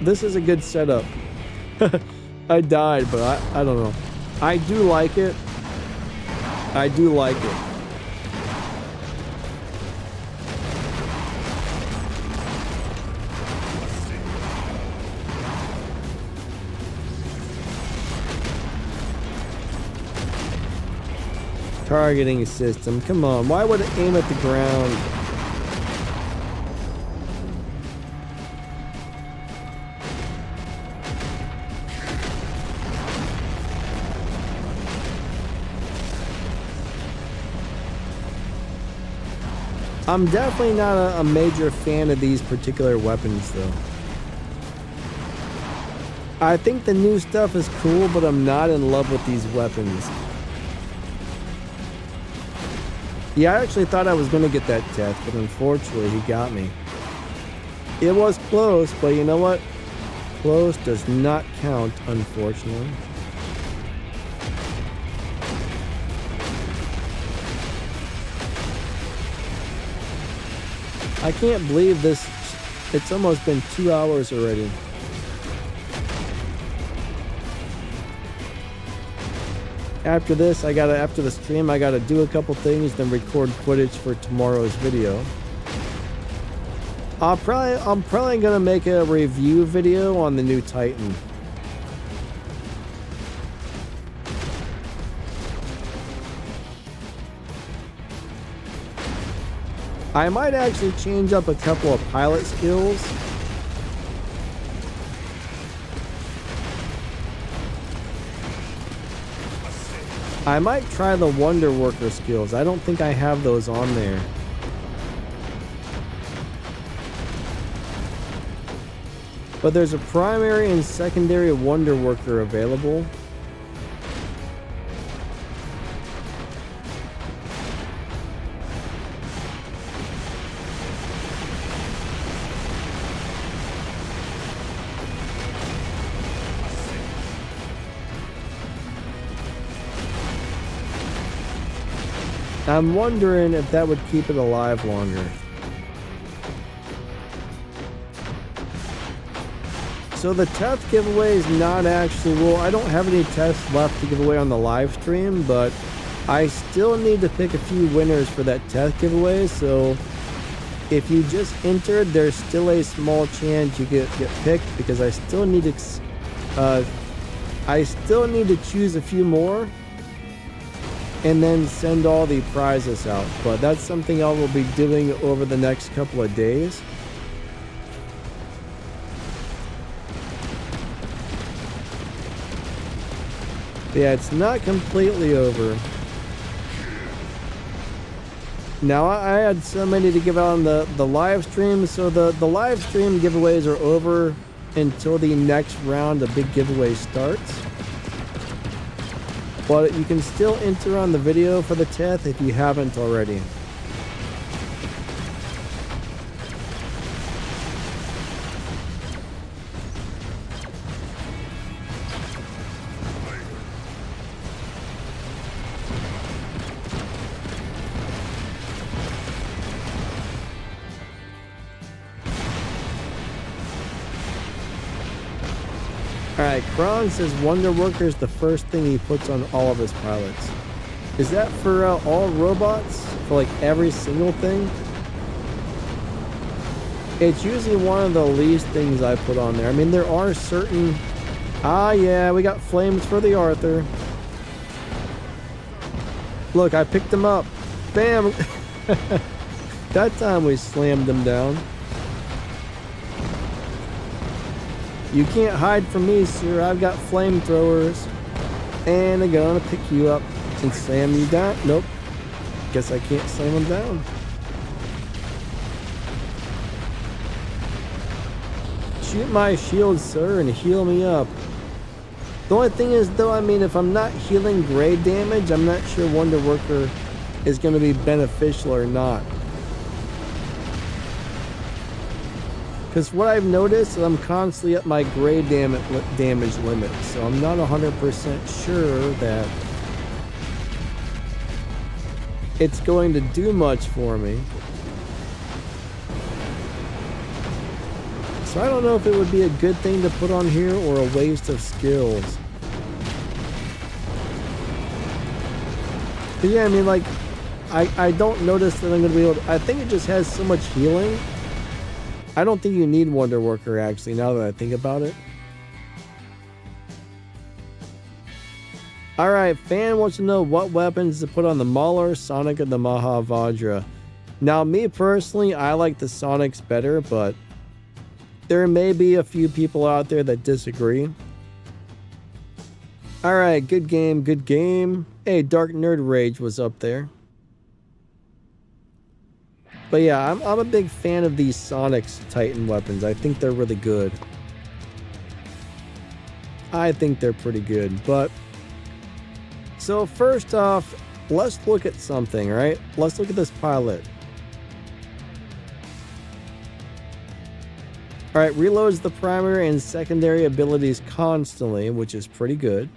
This is a good setup. I died, but I don't know. I do like it. I do like it. Targeting system. Come on. Why would it aim at the ground? I'm definitely not a major fan of these particular weapons, though. I think the new stuff is cool, but I'm not in love with these weapons. Yeah, I actually thought I was going to get that test, but unfortunately he got me. It was close, but you know what? Close does not count, unfortunately. I can't believe this. It's almost been 2 hours already. After this, after the stream, I gotta do a couple things, then record footage for tomorrow's video. I'm probably gonna make a review video on the new Titan. I might actually change up a couple of pilot skills. I might try the Wonder Worker skills. I don't think I have those on there. But there's a primary and secondary Wonder Worker available. I'm wondering if that would keep it alive longer. So the test giveaway is not actually, well, I don't have any tests left to give away on the live stream, but I still need to pick a few winners for that test giveaway. So if you just entered, there's still a small chance you get picked, because I still need to choose a few more and then send all the prizes out. But that's something I will be doing over the next couple of days. Yeah, it's not completely over. Now, I had so many to give out on the live stream, so the live stream giveaways are over until the next round of big giveaway starts. But you can still enter on the video for the test if you haven't already. Alright, Kron says Wonder Worker is the first thing he puts on all of his pilots. Is that for all robots? For like every single thing? It's usually one of the least things I put on there. I mean, there are certain... Ah, yeah, we got flames for the Arthur. Look, I picked him up. Bam! That time we slammed him down. You can't hide from me, sir. I've got flamethrowers. And I'm gonna pick you up and slam you down. Nope. Guess I can't slam him down. Shoot my shield, sir, and heal me up. The only thing is, though, I mean, if I'm not healing grade damage, I'm not sure Wonder Worker is going to be beneficial or not. Because what I've noticed is I'm constantly at my grade damage limit, so I'm not 100% sure that it's going to do much for me. So I don't know if it would be a good thing to put on here or a waste of skills. But yeah, I mean, like, I don't notice that I'm going to be able to... I think it just has so much healing. I don't think you need Wonder Worker, actually, now that I think about it. Alright, Fan wants to know what weapons to put on the Mauler, Sonic, and the Mahavajra. Now, me personally, I like the Sonics better, but there may be a few people out there that disagree. Alright, good game, good game. Hey, Dark Nerd Rage was up there. But yeah, I'm a big fan of these Sonic's Titan weapons. I think they're really good. I think they're pretty good, but... So first off, let's look at something, right? Let's look at this pilot. Alright, reloads the primary and secondary abilities constantly, which is pretty good.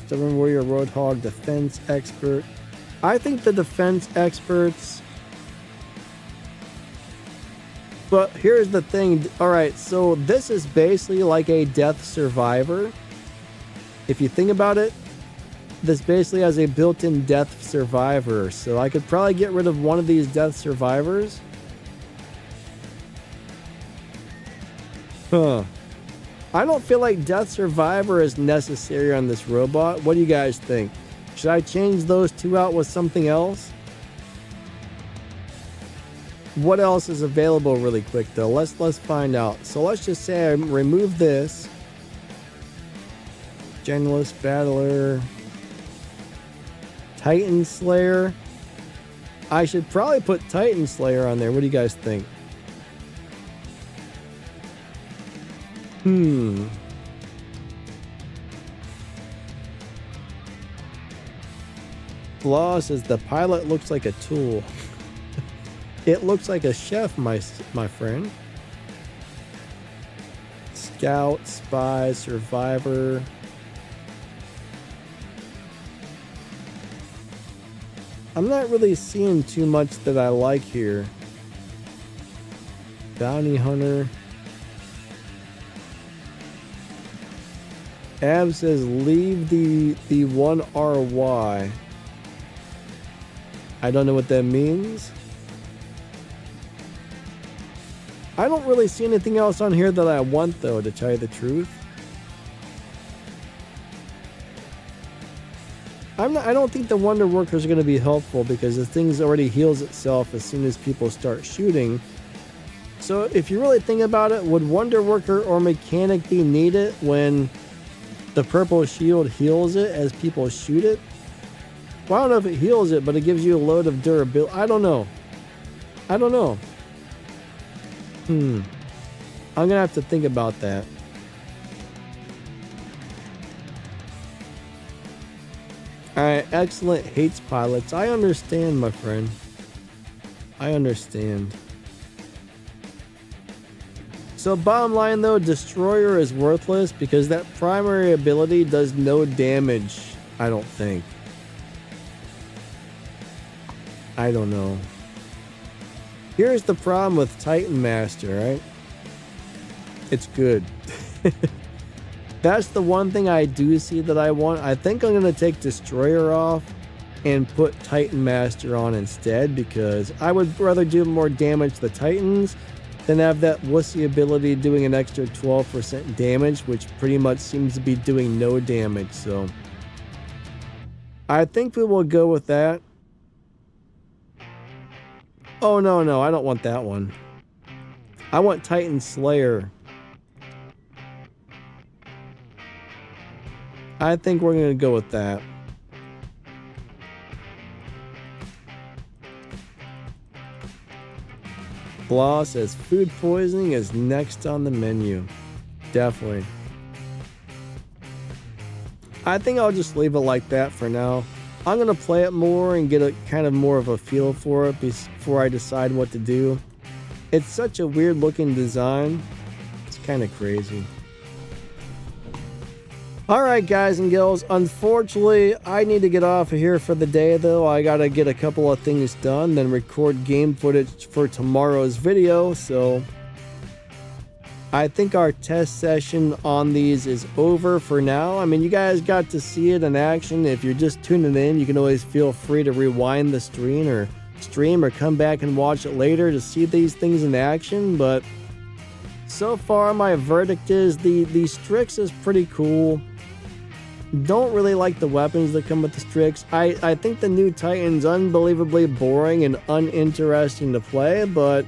Stubborn Warrior Roadhog, Defense Expert. I think the Defense Experts... But here's the thing. Alright, so this is basically like a Death Survivor. If you think about it, this basically has a built-in Death Survivor. So I could probably get rid of one of these Death Survivors. Huh. I don't feel like Death Survivor is necessary on this robot. What do you guys think? Should I change those two out with something else? What else is available really quick though? Let's find out. So let's just say I remove this. Generalist Battler. Titan Slayer. I should probably put Titan Slayer on there. What do you guys think? Flaw says the pilot looks like a tool. It looks like a chef, my friend. Scout, Spy, Survivor. I'm not really seeing too much that I like here. Bounty Hunter. Ab says leave the 1RY. I don't know what that means. I don't really see anything else on here that I want though, to tell you the truth. I don't think the Wonder Worker is going to be helpful because the thing already heals itself as soon as people start shooting. So if you really think about it, would Wonder Worker or Mechanic be needed when the purple shield heals it as people shoot it? Well, I don't know if it heals it, but it gives you a load of durability. I don't know. I'm going to have to think about that. Alright, excellent hates pilots. I understand, my friend. I understand. So bottom line though, Destroyer is worthless because that primary ability does no damage, I don't think. I don't know. Here's the problem with Titan Master, right? It's good. That's the one thing I do see that I want. I think I'm going to take Destroyer off and put Titan Master on instead because I would rather do more damage to the Titans than have that wussy ability doing an extra 12% damage, which pretty much seems to be doing no damage. So I think we will go with that. Oh, no, I don't want that one. I want Titan Slayer. I think we're going to go with that. Blah says food poisoning is next on the menu. Definitely. I think I'll just leave it like that for now. I'm going to play it more and get a kind of more of a feel for it before I decide what to do. It's such a weird looking design. It's kind of crazy. Alright guys and girls, unfortunately I need to get off of here for the day though. I gotta get a couple of things done, then record game footage for tomorrow's video, so I think our test session on these is over for now. I mean, you guys got to see it in action. If you're just tuning in, you can always feel free to rewind the stream or come back and watch it later to see these things in action, but so far my verdict is the Stryx is pretty cool. Don't really like the weapons that come with the Stryx. I think the new Titan's unbelievably boring and uninteresting to play, but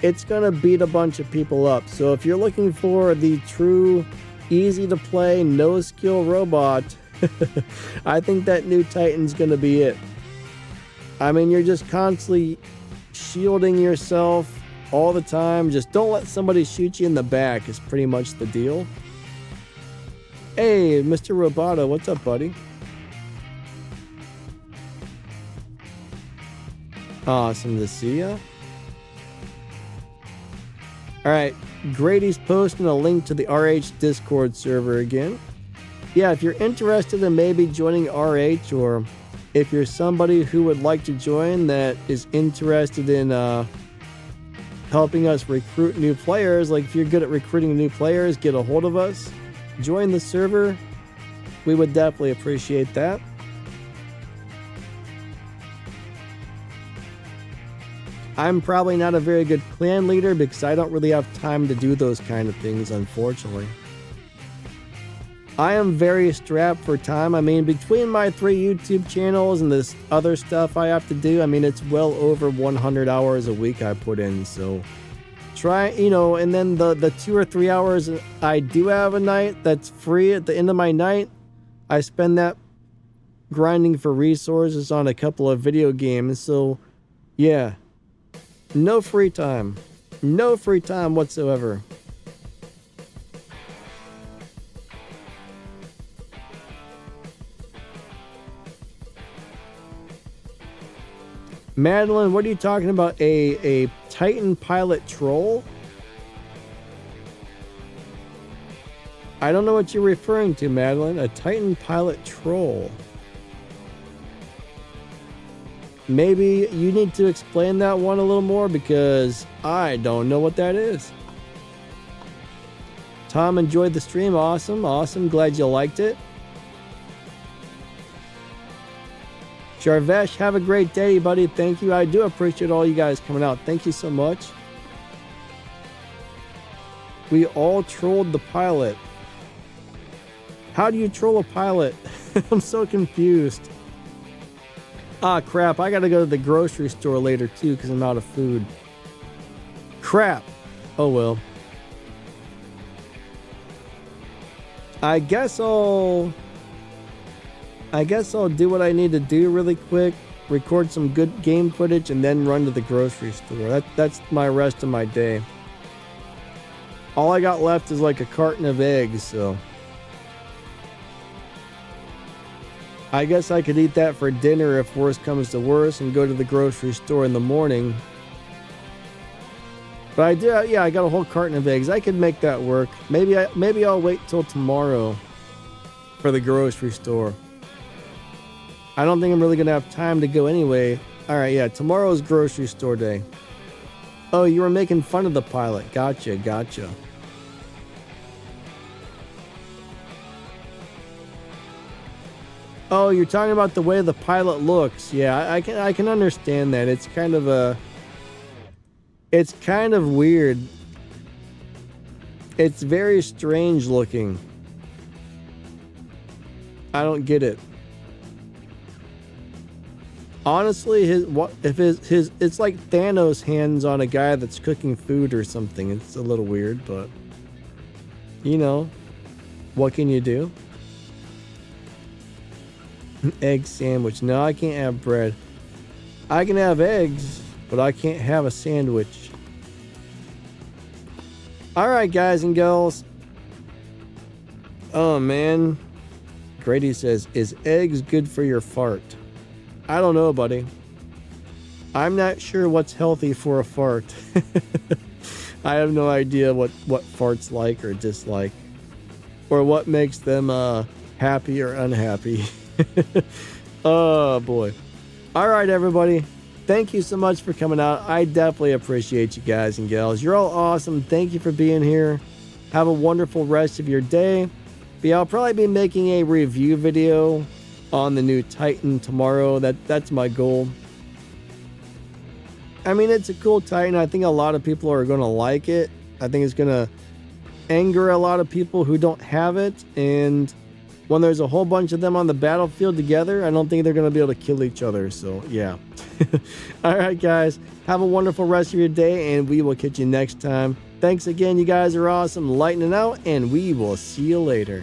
it's gonna beat a bunch of people up. So if you're looking for the true, easy to play, no skill robot, I think that new Titan's gonna be it. I mean, you're just constantly shielding yourself all the time. Just don't let somebody shoot you in the back is pretty much the deal. Hey, Mr. Roboto, what's up, buddy? Awesome to see ya. Alright, Grady's posting a link to the RH Discord server again. Yeah, if you're interested in maybe joining RH, or if you're somebody who would like to join that is interested in helping us recruit new players, like if you're good at recruiting new players, get a hold of us. Join the server. We would definitely appreciate that. I'm probably not a very good clan leader because I don't really have time to do those kind of things, unfortunately. I am very strapped for time. I mean, between my 3 YouTube channels and this other stuff I have to do, I mean, it's well over 100 hours a week I put in, so try, you know, and then the 2 or 3 hours I do have a night that's free at the end of my night, I spend that grinding for resources on a couple of video games. So yeah, no free time whatsoever. Madeline, what are you talking about? A Titan pilot troll? I don't know what you're referring to, Madeline. A Titan pilot troll. Maybe you need to explain that one a little more because I don't know what that is. Tom enjoyed the stream. Awesome, awesome. Glad you liked it. Jarvesh, have a great day, buddy. Thank you. I do appreciate all you guys coming out. Thank you so much. We all trolled the pilot. How do you troll a pilot? I'm so confused. Ah, crap. I gotta go to the grocery store later, too, because I'm out of food. Crap. Oh, well. I guess I'll do what I need to do really quick, record some good game footage, and then run to the grocery store. That's my rest of my day. All I got left is like a carton of eggs, so I guess I could eat that for dinner if worse comes to worse and go to the grocery store in the morning. But I did, yeah, I got a whole carton of eggs. I could make that work. Maybe I'll wait till tomorrow for the grocery store. I don't think I'm really going to have time to go anyway. Alright, yeah, tomorrow's grocery store day. Oh, you were making fun of the pilot. Gotcha, gotcha. Oh, you're talking about the way the pilot looks. Yeah, I can understand that. It's kind of weird. It's very strange looking. I don't get it. Honestly, his it's like Thanos hands on a guy that's cooking food or something. It's a little weird, but you know, what can you do? An egg sandwich. No, I can't have bread. I can have eggs, but I can't have a sandwich. All right, guys and girls. Oh man, Grady says, "Is eggs good for your fart?" I don't know, buddy. I'm not sure what's healthy for a fart. I have no idea what farts like or dislike, or what makes them happy or unhappy. Oh boy. All right, everybody. Thank you so much for coming out. I definitely appreciate you guys and gals. You're all awesome. Thank you for being here. Have a wonderful rest of your day. But yeah, I'll probably be making a review video on the new Titan tomorrow. That's my goal. I mean, it's a cool Titan. I think a lot of people are going to like it. I think it's going to anger a lot of people who don't have it. And when there's a whole bunch of them on the battlefield together, I don't think they're going to be able to kill each other. So, yeah. All right, guys. Have a wonderful rest of your day, and we will catch you next time. Thanks again. You guys are awesome. Lightning out, and we will see you later.